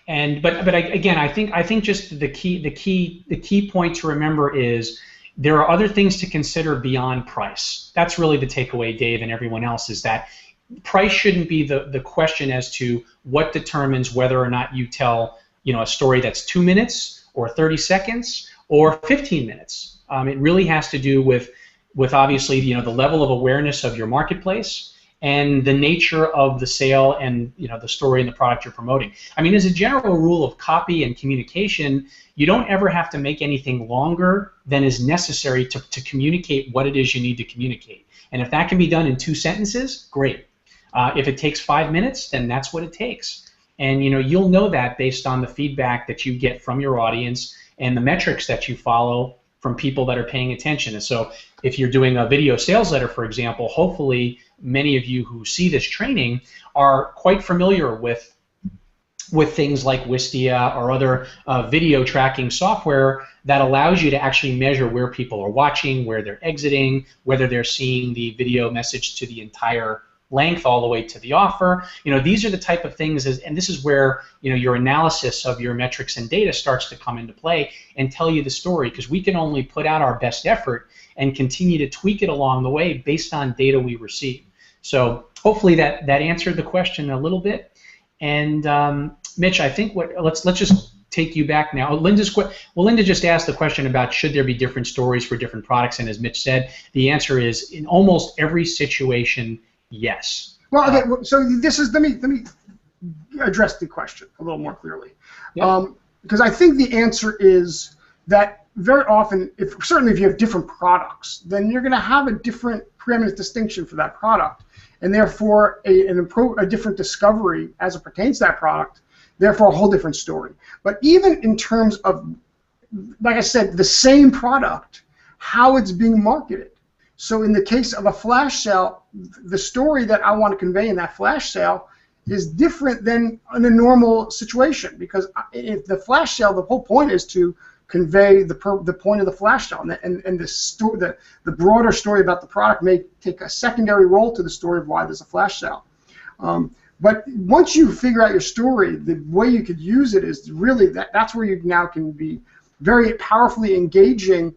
Again, I think just the key point to remember is there are other things to consider beyond price. That's really the takeaway, Dave, and everyone else, is that price shouldn't be the question as to what determines whether or not you tell, you know, a story that's 2 minutes or 30 seconds or 15 minutes. It really has to do with obviously, you know, the level of awareness of your marketplace and the nature of the sale and, you know, the story and the product you're promoting. I mean, as a general rule of copy and communication, you don't ever have to make anything longer than is necessary to communicate what it is you need to communicate. And if that can be done in 2 sentences, great. If it takes 5 minutes, then that's what it takes. And, you know, you'll know that based on the feedback that you get from your audience and the metrics that you follow from people that are paying attention. And so if you're doing a video sales letter, for example, hopefully many of you who see this training are quite familiar with things like Wistia or other video tracking software that allows you to actually measure where people are watching, where they're exiting, whether they're seeing the video message to the entire length all the way to the offer. You know, these are the type of things, and this is where, you know, your analysis of your metrics and data starts to come into play and tell you the story, because we can only put out our best effort and continue to tweak it along the way based on data we receive. So hopefully that answered the question a little bit. And Mitch, I think let's just take you back now. Linda just asked the question about should there be different stories for different products, and as Mitch said, the answer is in almost every situation, yes. Well, okay. So this is let me address the question a little more clearly, because I think the answer is that very often, certainly if you have different products, then you're going to have a different preeminent distinction for that product, and therefore a different discovery as it pertains to that product therefore a whole different story. But even in terms of, like I said, the same product, how it's being marketed. So in the case of a flash sale, the story that I want to convey in that flash sale is different than in a normal situation, because if the flash sale, the whole point is to convey the point of the flash sale, and the broader story about the product may take a secondary role to the story of why there's a flash sale. But once you figure out your story, the way you could use it is really that's where you now can be very powerfully engaging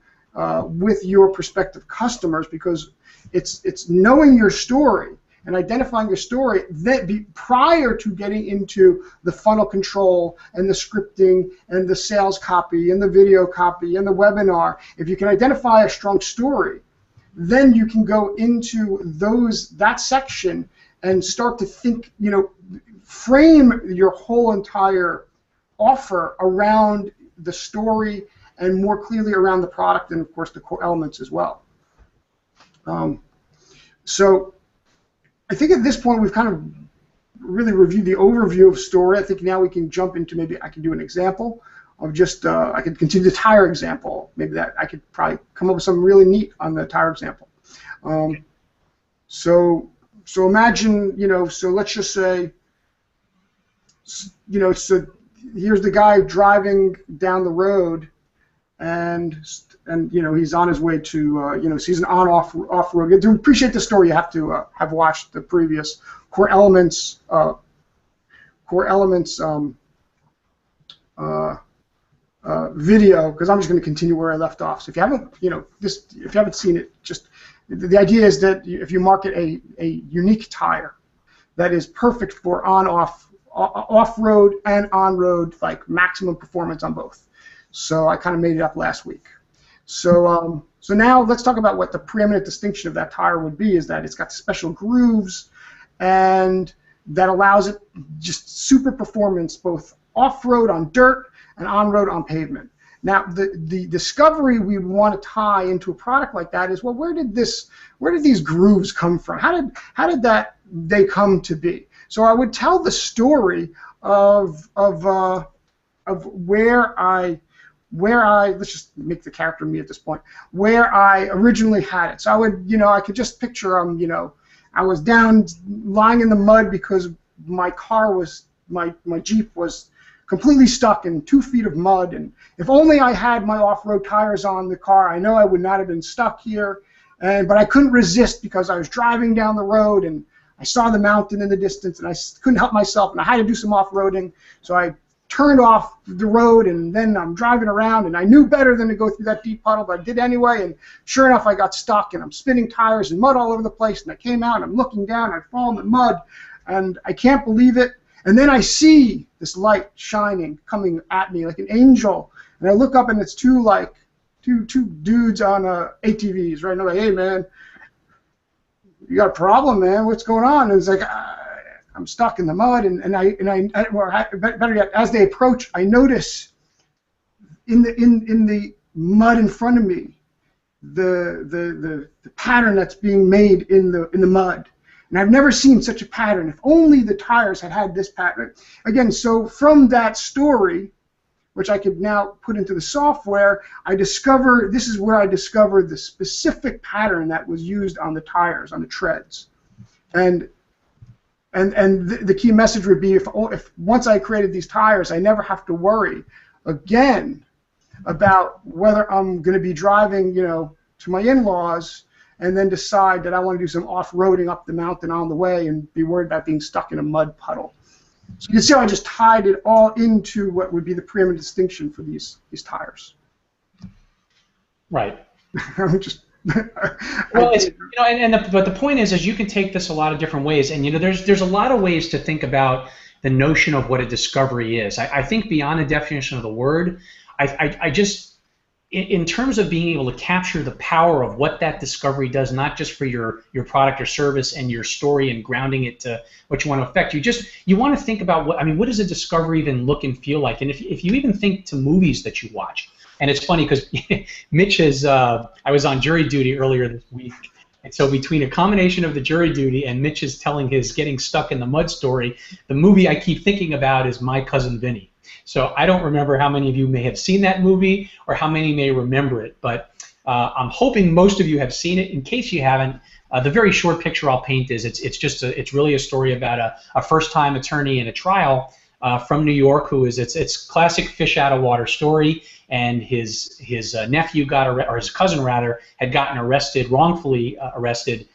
with your prospective customers, because it's knowing your story and identifying your story prior to getting into the funnel control and the scripting and the sales copy and the video copy and the webinar. If you can identify a strong story, then you can go into that section and start to think, frame your whole entire offer around the story and more clearly around the product and, of course, the core elements as well. So I think at this point we've kind of really reviewed the overview of story. I think now we can jump into, maybe I can do an example of just, I could continue the tire example. Maybe that I could probably come up with something really neat on the tire example. So imagine, so let's just say, so here's the guy driving down the road, and he's on his way to he's an off road. To appreciate the story, you have to have watched the previous Core Elements video, because I'm just going to continue where I left off. So if you haven't if you haven't seen it, just the idea is that if you market a unique tire that is perfect for off-road and on-road, like maximum performance on both. So I kind of made it up last week. So now let's talk about what the preeminent distinction of that tire would be, is that it's got special grooves, and that allows it just super performance both off-road on dirt and on-road on pavement. Now the discovery we want to tie into a product like that is, well, where did these grooves come from? How did they come to be? So I would tell the story of where I let's just make the character me at this point, where I originally had it. So I would, I could just picture I was down lying in the mud because my Jeep was completely stuck in 2 feet of mud, and if only I had my off-road tires on the car, I know I would not have been stuck here. But I couldn't resist, because I was driving down the road and I saw the mountain in the distance, and I couldn't help myself, and I had to do some off-roading. So I turned off the road, and then I'm driving around, and I knew better than to go through that deep puddle, but I did anyway, and sure enough, I got stuck, and I'm spinning tires and mud all over the place, and I came out, and I'm looking down, I fall in the mud, and I can't believe it, and then I see this light shining, coming at me like an angel, and I look up, and it's two dudes on ATVs, right? And they're like, "Hey, man, you got a problem, man? What's going on?" And it's like, I'm stuck in the mud, better yet, as they approach, I notice in the mud in front of me the pattern that's being made in the mud, and I've never seen such a pattern. If only the tires had this pattern. Again, so from that story, which I could now put into the software, this is where I discovered the specific pattern that was used on the tires, on the treads, and the key message would be, if once I created these tires, I never have to worry again about whether I'm going to be driving, to my in-laws, and then decide that I want to do some off-roading up the mountain on the way and be worried about being stuck in a mud puddle. So you can see how I just tied it all into what would be the preeminent distinction for these tires. Right. I'm just. Well, it's, but the point is you can take this a lot of different ways, and there's a lot of ways to think about the notion of what a discovery is. I think beyond the definition of the word, I just, in terms of being able to capture the power of what that discovery does, not just for your product or service and your story and grounding it to what you want to affect, you want to think about what does a discovery even look and feel like, and if you even think to movies that you watch. And it's funny because Mitch I was on jury duty earlier this week, And so between a combination of the jury duty and Mitch's telling his getting stuck in the mud story, the movie I keep thinking about is My Cousin Vinny. So I don't remember how many of you may have seen that movie or how many may remember it, but I'm hoping most of you have seen it. In case you haven't, the very short picture I'll paint is it's really a story about a first-time attorney in a trial from New York who is it's classic fish out of water story, and his nephew or his cousin rather had gotten wrongfully arrested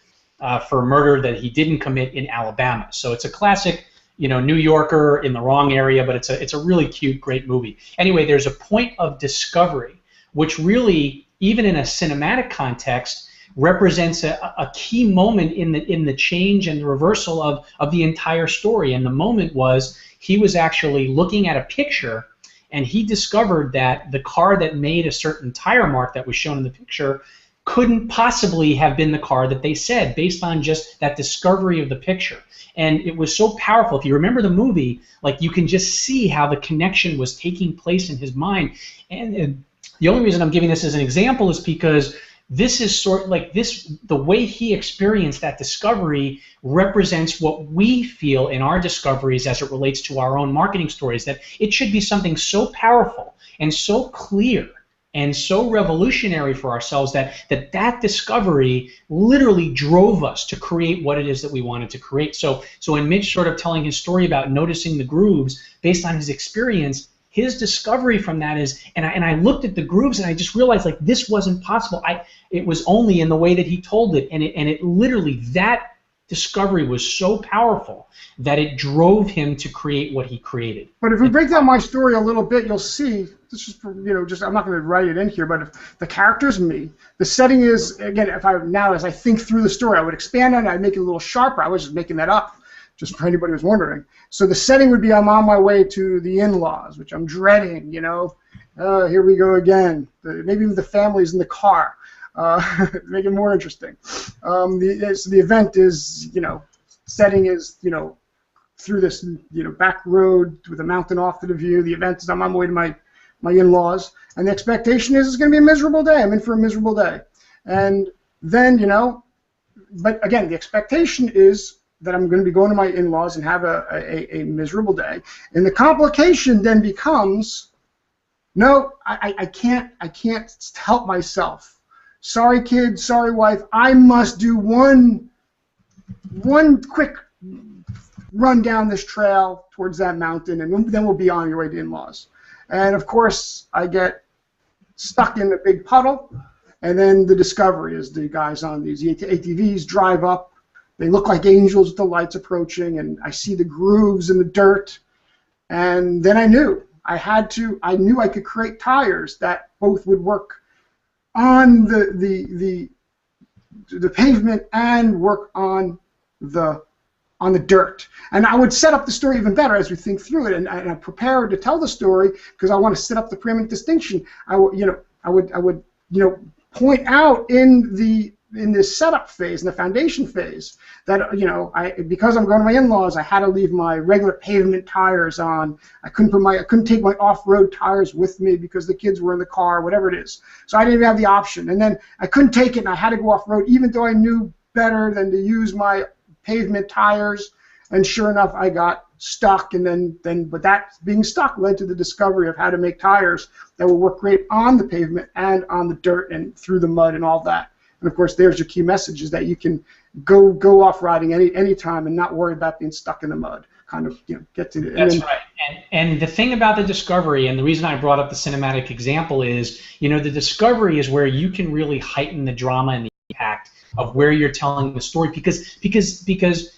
for murder that he didn't commit in Alabama. So it's a classic, New Yorker in the wrong area, but it's a really cute, great movie. Anyway, there's a point of discovery, which really, even in a cinematic context, represents a key moment in the change and the reversal of the entire story. And the moment was he was actually looking at a picture, and he discovered that the car that made a certain tire mark that was shown in the picture couldn't possibly have been the car that they said, based on just that discovery of the picture. And it was so powerful. If you remember the movie, like, you can just see how the connection was taking place in his mind. And the only reason I'm giving this as an example is because this is sort of like the way he experienced that discovery represents what we feel in our discoveries as it relates to our own marketing stories, that it should be something so powerful and so clear and so revolutionary for ourselves that discovery literally drove us to create what it is that we wanted to create. So in Mitch sort of telling his story about noticing the grooves based on his experience, his discovery from that is, and I looked at the grooves and I just realized, like, this wasn't possible. It was only in the way that he told it, and it literally, that discovery was so powerful that it drove him to create what he created. But if we break down my story a little bit, you'll see, this is, I'm not going to write it in here, but if the character's me, the setting is, again, as I think through the story, I would expand on it, I'd make it a little sharper. I was just making that up, just for anybody who's wondering. So the setting would be, I'm on my way to the in-laws, which I'm dreading, here we go again. Maybe even the family's in the car. Make it more interesting. So the event is, setting is, through this, back road with a mountain off to the view. The event is I'm on my way to my in-laws, and the expectation is it's going to be a miserable day. I'm in for a miserable day. And then, but again, the expectation is that I'm going to be going to my in-laws and have a miserable day. And the complication then becomes, no, I can't help myself. Sorry, kid, sorry, wife, I must do one quick run down this trail towards that mountain, and then we'll be on your way to in-laws. And of course, I get stuck in a big puddle, and then the discovery is the guys on these ATVs drive up. They look like angels with the lights approaching, and I see the grooves in the dirt, and then I knew I could create tires that both would work on the pavement and work on the dirt. And I would set up the story even better as we think through it, and I'm prepared to tell the story because I want to set up the preeminent distinction. I would point out in this setup phase, in the foundation phase, that because I'm going to my in-laws, I had to leave my regular pavement tires on. I couldn't take my off-road tires with me because the kids were in the car, whatever it is. So I didn't even have the option. And then I couldn't take it, and I had to go off-road, even though I knew better than to use my pavement tires. And sure enough, I got stuck, and but that being stuck led to the discovery of how to make tires that will work great on the pavement and on the dirt and through the mud and all that. And of course, there's your key message, is that you can go off-riding any time and not worry about being stuck in the mud. Kind of, get to it. That's right. And the thing about the discovery, and the reason I brought up the cinematic example is, the discovery is where you can really heighten the drama and the impact of where you're telling the story, because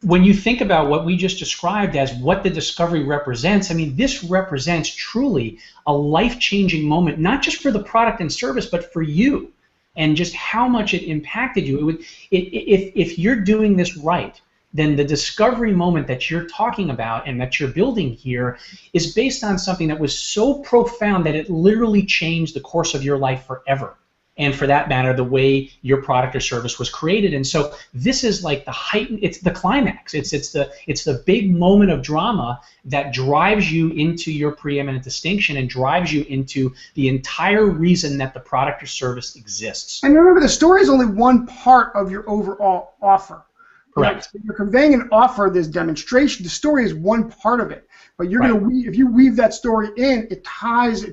when you think about what we just described as what the discovery represents, I mean, this represents truly a life-changing moment, not just for the product and service, but for you. And just how much it impacted you. If you're doing this right, then the discovery moment that you're talking about and that you're building here is based on something that was so profound that it literally changed the course of your life forever. and for that matter, the way your product or service was created. And so this is like the heightened, it's the climax. It's the big moment of drama that drives you into your preeminent distinction and drives you into the entire reason that the product or service exists. And remember, the story is only one part of your overall offer. Correct. You're conveying an offer, this demonstration. The story is one part of it, but you're going to if you weave that story in, it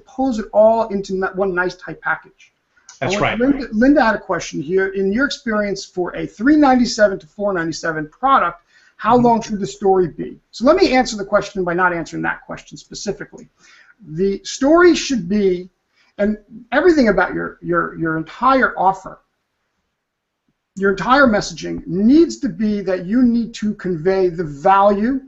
pulls it all into one nice tight package. That's right. Linda had a question here. In your experience for a $397 to $497 product, how long should the story be? So let me answer the question by not answering that question specifically. The story should be, and everything about your entire offer, your entire messaging needs to be that you need to convey the value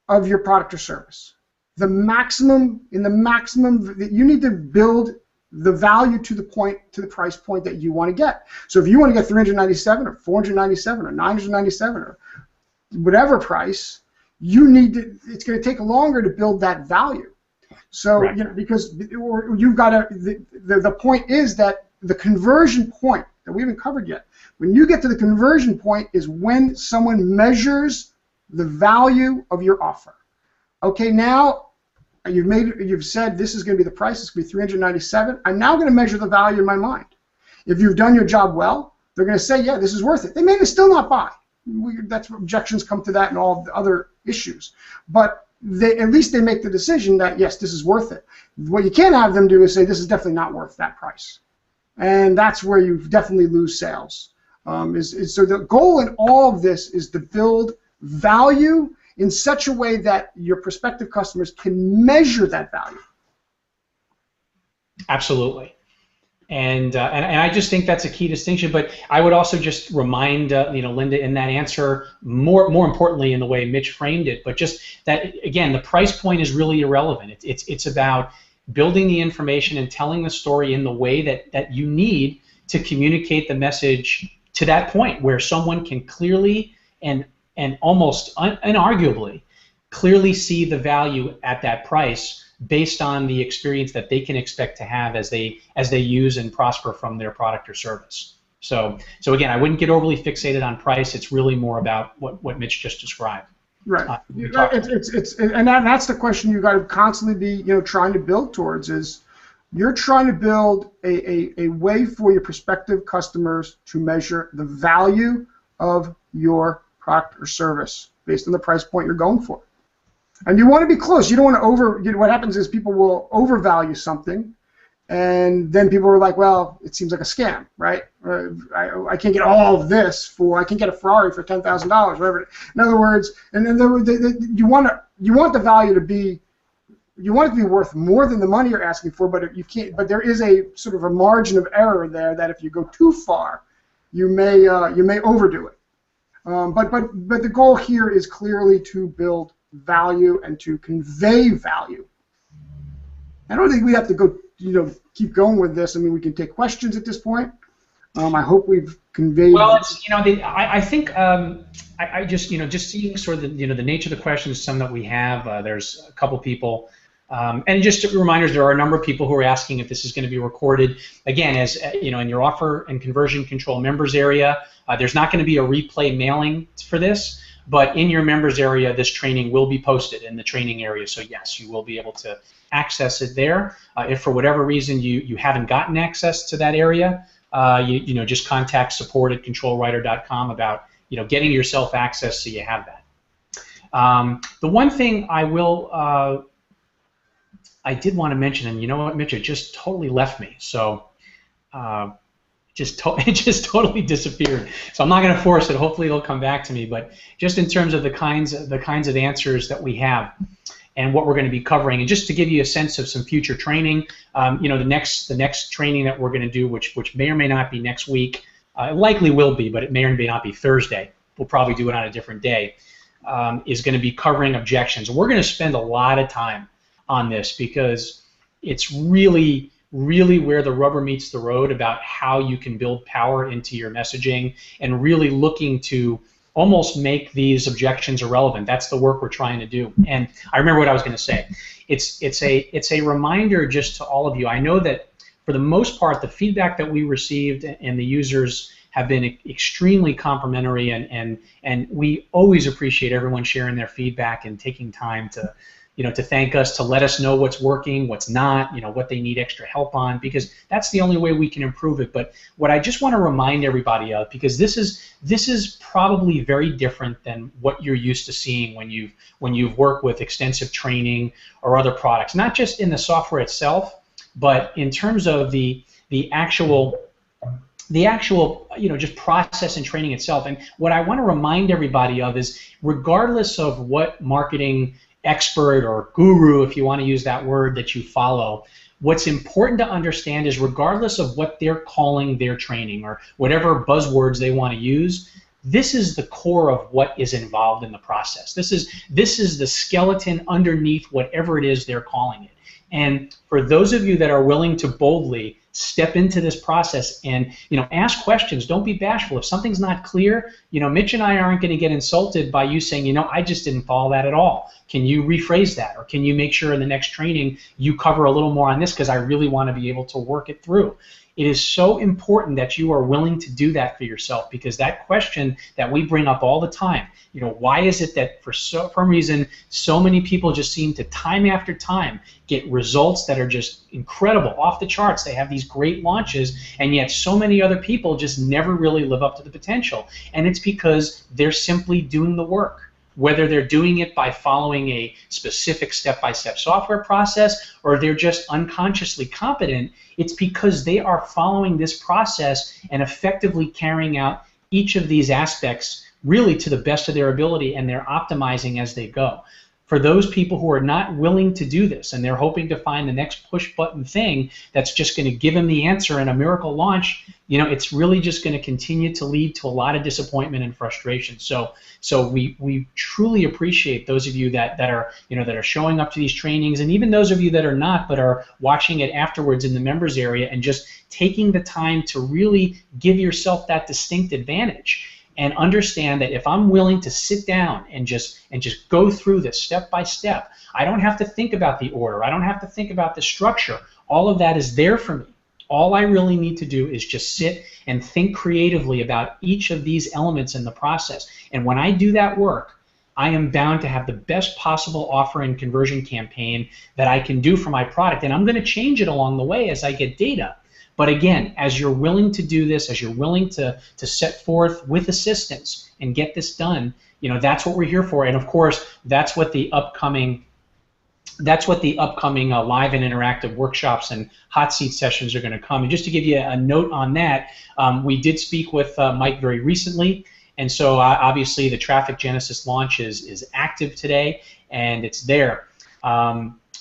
of your product or service. The maximum, that you need to build the value to the price point that you want to get. So if you want to get $397 or $497 or $997 or whatever price, it's going to take longer to build that value. So because you've got to, the point is that the conversion point that we haven't covered yet. When you get to the conversion point is when someone measures the value of your offer. Okay, now you've said this is going to be the price. It's going to be $397. I'm now going to measure the value in my mind. If you've done your job well, they're going to say, yeah, this is worth it. They may still not buy. That's objections come to that and all the other issues. But at least they make the decision that yes, this is worth it. What you can't have them do is say this is definitely not worth that price. And that's where you definitely lose sales. So the goal in all of this is to build value in such a way that your prospective customers can measure that value. Absolutely. And I just think that's a key distinction. But I would also just remind Linda in that answer, more importantly in the way Mitch framed it, but just that again, the price point is really irrelevant. It's about building the information and telling the story in the way that you need to communicate the message to that point where someone can clearly and almost unarguably clearly see the value at that price based on the experience that they can expect to have as they use and prosper from their product or service. So again, I wouldn't get overly fixated on price. It's really more about what Mitch just described. Right. And that's the question you got to constantly be trying to build towards is you're trying to build a way for your prospective customers to measure the value of your product or service based on the price point you're going for. And you want to be close. You don't want to what happens is people will overvalue something, and then people are like, well, it seems like a scam, right? I can't get all of this I can't get a Ferrari for $10,000, whatever. In other words, and then you want the value to be, you want it to be worth more than the money you're asking for, but you can't. But there is a sort of a margin of error there that if you go too far, you may overdo it. But the goal here is clearly to build value and to convey value. I don't think we have to go, keep going with this. I mean, we can take questions at this point. I hope we've conveyed. Well, I think I just just seeing sort of the nature of the questions, some that we have. There's a couple people. And just reminders, there are a number of people who are asking if this is going to be recorded. Again, as in your offer and conversion control members area, there's not going to be a replay mailing for this, but in your members area, this training will be posted in the training area. So yes, you will be able to access it there. If for whatever reason you haven't gotten access to that area, just contact support@controlwriter.com about getting yourself access so you have that. The one thing I did want to mention, and you know what, Mitch, it just totally left me. So it just totally disappeared. So I'm not going to force it. Hopefully it'll come back to me. But just in terms of the kinds of answers that we have and what we're going to be covering, and just to give you a sense of some future training, the next training that we're going to do, which may or may not be next week, it likely will be, but it may or may not be Thursday. We'll probably do it on a different day. Is going to be covering objections. We're going to spend a lot of time on this because it's really where the rubber meets the road about how you can build power into your messaging and really looking to almost make these objections irrelevant. That's the work we're trying to do. And I remember what I was going to say. It's a reminder just to all of you. I know that for the most part, the feedback that we received and the users have been extremely complimentary, and we always appreciate everyone sharing their feedback and taking time to, to thank us, to let us know what's working, what's not, what they need extra help on, because that's the only way we can improve it. But what I just want to remind everybody of, because this is probably very different than what you're used to seeing when you've worked with extensive training or other products, not just in the software itself, but in terms of the actual just process and training itself. And what I want to remind everybody of is, regardless of what marketing expert or guru, if you want to use that word, that you follow, what's important to understand is, regardless of what they're calling their training or whatever buzzwords they want to use, this is the core of what is involved in the process. This is the skeleton underneath whatever it is they're calling it. And for those of you that are willing to boldly step into this process and ask questions, don't be bashful. If something's not clear, Mitch and I aren't going to get insulted by you saying, I just didn't follow that at all. Can you rephrase that, or can you make sure in the next training you cover a little more on this, because I really want to be able to work it through. It is so important that you are willing to do that for yourself, because that question that we bring up all the time, why is it that for some reason so many people just seem to time after time get results that are just incredible, off the charts? They have these great launches, and yet so many other people just never really live up to the potential. And it's because they're simply doing the work. Whether they're doing it by following a specific step-by-step software process, or they're just unconsciously competent, it's because they are following this process and effectively carrying out each of these aspects really to the best of their ability, and they're optimizing as they go. For those people who are not willing to do this, and they're hoping to find the next push-button thing that's just going to give them the answer in a miracle launch, it's really just going to continue to lead to a lot of disappointment and frustration. So we truly appreciate those of you that are that are showing up to these trainings, and even those of you that are not but are watching it afterwards in the members area and just taking the time to really give yourself that distinct advantage. And understand that if I'm willing to sit down and just go through this step by step, I don't have to think about the order. I don't have to think about the structure. All of that is there for me. All I really need to do is just sit and think creatively about each of these elements in the process. And when I do that work, I am bound to have the best possible offer and conversion campaign that I can do for my product. And I'm going to change it along the way as I get data. But again, as you're willing to do this, as you're willing to set forth with assistance and get this done, that's what we're here for. And of course, that's what the upcoming live and interactive workshops and hot seat sessions are going to come. And just to give you a note on that, we did speak with Mike very recently, and so obviously the Traffic Genesis launch is active today, and it's there.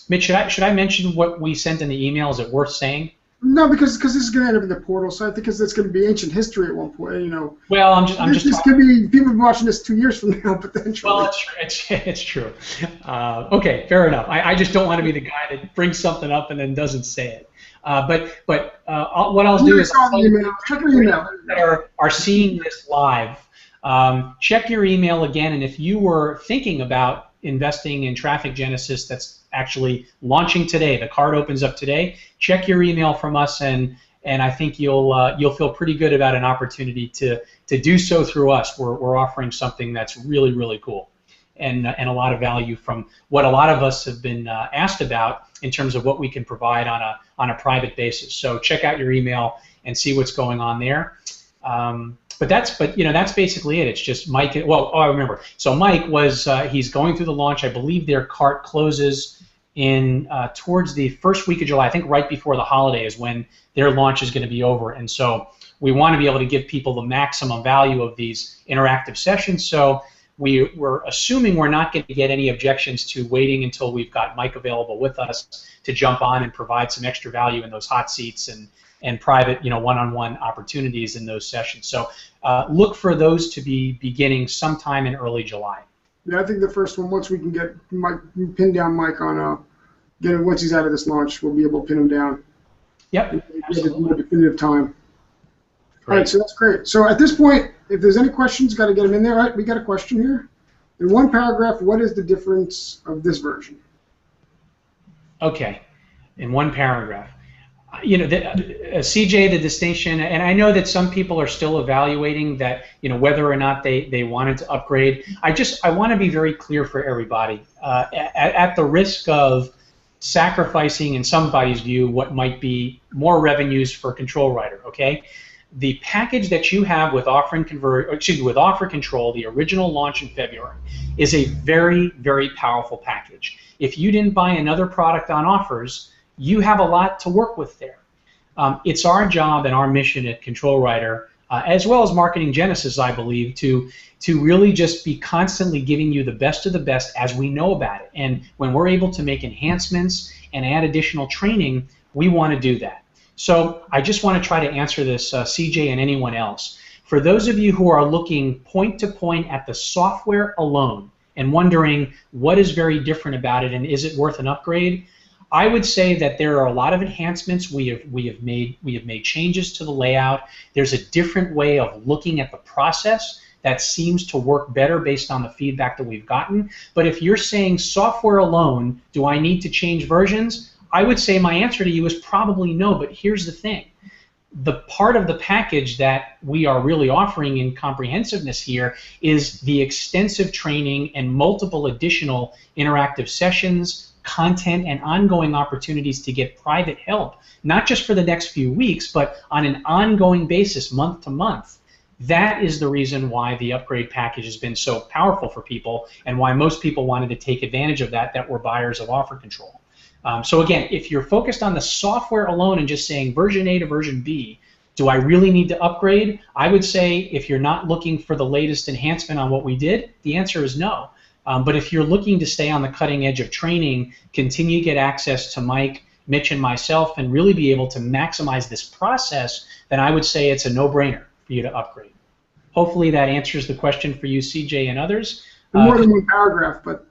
Mitch, should I mention what we sent in the email? Is it worth saying? No, because this is going to end up in the portal, so I think it's going to be ancient history at one point. Well, I'm just. This could be people watching this 2 years from now, potentially. Well, it's true. Okay, fair enough. I just don't want to be the guy that brings something up and then doesn't say it. But what I'll do is check your email. That are seeing this live. Check your email again, and if you were thinking about investing in Traffic Genesis that's actually launching today, the card opens up today, check your email from us, and I think you'll feel pretty good about an opportunity to do so through us. We're offering something that's really, really cool and a lot of value from what a lot of us have been asked about in terms of what we can provide on a private basis. So check out your email and see what's going on there. But that's basically it. It's just Mike. Well, I remember. So Mike was he's going through the launch. I believe their cart closes in towards the first week of July. I think right before the holiday is when their launch is going to be over. And so we want to be able to give people the maximum value of these interactive sessions. So we're assuming we're not going to get any objections to waiting until we've got Mike available with us to jump on and provide some extra value in those hot seats and private, one-on-one opportunities in those sessions. So look for those to be beginning sometime in early July. Yeah, I think the first one, once we can get Mike, pin down Mike on once he's out of this launch, we'll be able to pin him down. Yep, absolutely. More definitive time. Great. All right, so that's great. So at this point, if there's any questions, got to get them in there. All right, we got a question here. In one paragraph, what is the difference of this version? Okay, in one paragraph. CJ, the distinction, and I know that some people are still evaluating that, whether or not they wanted to upgrade. I want to be very clear for everybody, at the risk of sacrificing, in somebody's view, what might be more revenues for ControlWriter. Okay, the package that you have with Offer Control, the original launch in February, is a very, very powerful package. If you didn't buy another product on Offers, you have a lot to work with there. It's our job and our mission at ControlWriter, as well as Marketing Genesis, I believe, to really just be constantly giving you the best of the best as we know about it. And when we're able to make enhancements and add additional training, we want to do that. So I just want to try to answer this, CJ and anyone else. For those of you who are looking point to point at the software alone and wondering what is very different about it and is it worth an upgrade, I would say that there are a lot of enhancements. We have made changes to the layout. There's a different way of looking at the process that seems to work better based on the feedback that we've gotten. But if you're saying software alone, do I need to change versions? I would say my answer to you is probably no, but here's the thing. The part of the package that we are really offering in comprehensiveness here is the extensive training and multiple additional interactive sessions, content, and ongoing opportunities to get private help, not just for the next few weeks, but on an ongoing basis, month to month. That is the reason why the upgrade package has been so powerful for people and why most people wanted to take advantage of that were buyers of Offer Control. So again, if you're focused on the software alone and just saying version A to version B, do I really need to upgrade? I would say if you're not looking for the latest enhancement on what we did, the answer is no. But if you're looking to stay on the cutting edge of training, continue to get access to Mike, Mitch, and myself, and really be able to maximize this process, then I would say it's a no-brainer for you to upgrade. Hopefully that answers the question for you, CJ, and others. More than one paragraph, but...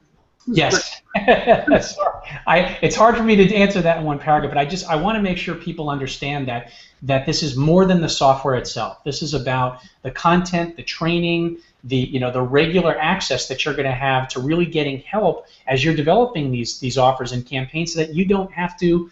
Yes. It's hard for me to answer that in one paragraph, but I want to make sure people understand that this is more than the software itself. This is about the content, the training, the regular access that you're going to have to really getting help as you're developing these offers and campaigns, so that you don't have to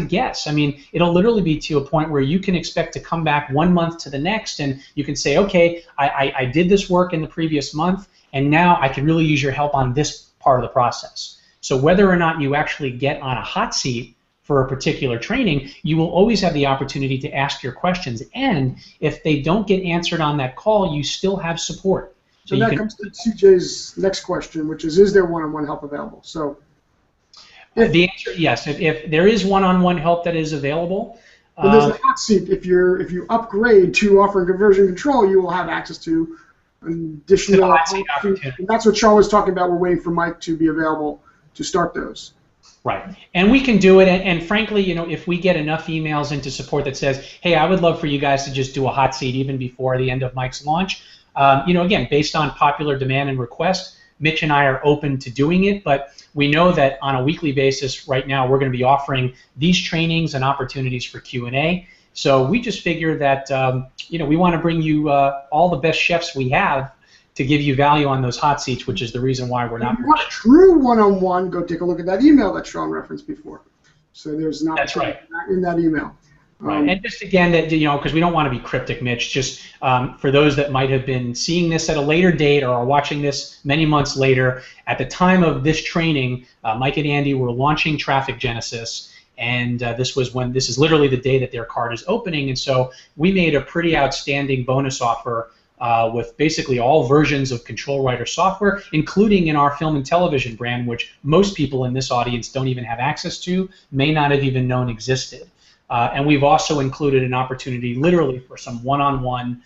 guess. I mean, it'll literally be to a point where you can expect to come back 1 month to the next, and you can say, okay, I did this work in the previous month, and now I can really use your help on this part of the process. So whether or not you actually get on a hot seat for a particular training, you will always have the opportunity to ask your questions, and if they don't get answered on that call, you still have support. So that comes to CJ's next question, which is there one-on-one help available? So the answer, yes. If there is one-on-one help that is available. But there's a hot seat. If you upgrade to Offer and Conversion Control, you will have access to additional opportunity. And that's what Sean was talking about. We're waiting for Mike to be available to start those. Right, and we can do it, and frankly, if we get enough emails into support that says, hey, I would love for you guys to just do a hot seat even before the end of Mike's launch, again, based on popular demand and request, Mitch and I are open to doing it, but we know that on a weekly basis right now we're going to be offering these trainings and opportunities for Q&A, so we just figure that, we want to bring you all the best chefs we have to give you value on those hot seats, which is the reason why we're not. If you want true one-on-one, go take a look at that email that Sean referenced before. So there's an opportunity in that email. Right, and just again, that because we don't want to be cryptic, Mitch. Just for those that might have been seeing this at a later date or are watching this many months later, at the time of this training, Mike and Andy were launching Traffic Genesis, and this is literally the day that their card is opening, and so we made a pretty outstanding bonus offer. With basically all versions of ControlWriter software, including in our film and television brand, which most people in this audience don't even have access to, may not have even known existed. And we've also included an opportunity literally for some one-on-one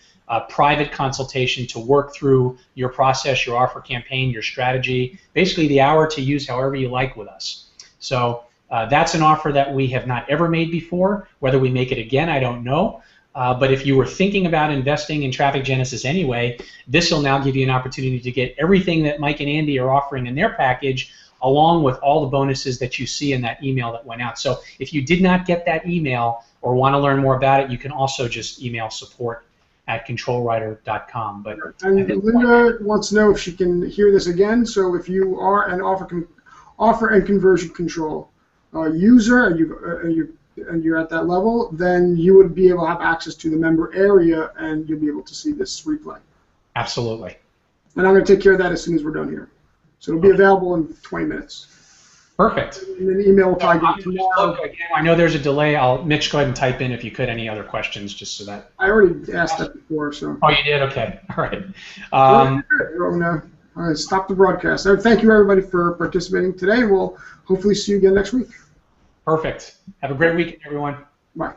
private consultation to work through your process, your offer campaign, your strategy, basically the hour to use however you like with us. So that's an offer that we have not ever made before. Whether we make it again, I don't know. But if you were thinking about investing in Traffic Genesis anyway, this will now give you an opportunity to get everything that Mike and Andy are offering in their package, along with all the bonuses that you see in that email that went out. So if you did not get that email or want to learn more about it, you can also just email support@controlwriter.com. But and Linda wants to know if she can hear this again. So if you are an offer and conversion control user, and you and you're at that level, then you would be able to have access to the member area, and you'll be able to see this replay. Absolutely. And I'm going to take care of that as soon as we're done here. So it'll be available in 20 minutes. Perfect. And then the email will probably get tomorrow. I know there's a delay. Mitch, go ahead and type in if you could any other questions, just so that. I already asked that before, so. Oh, you did? Okay. All right. I'll stop the broadcast. Thank you, everybody, for participating today. We'll hopefully see you again next week. Perfect. Have a great weekend, everyone. Bye.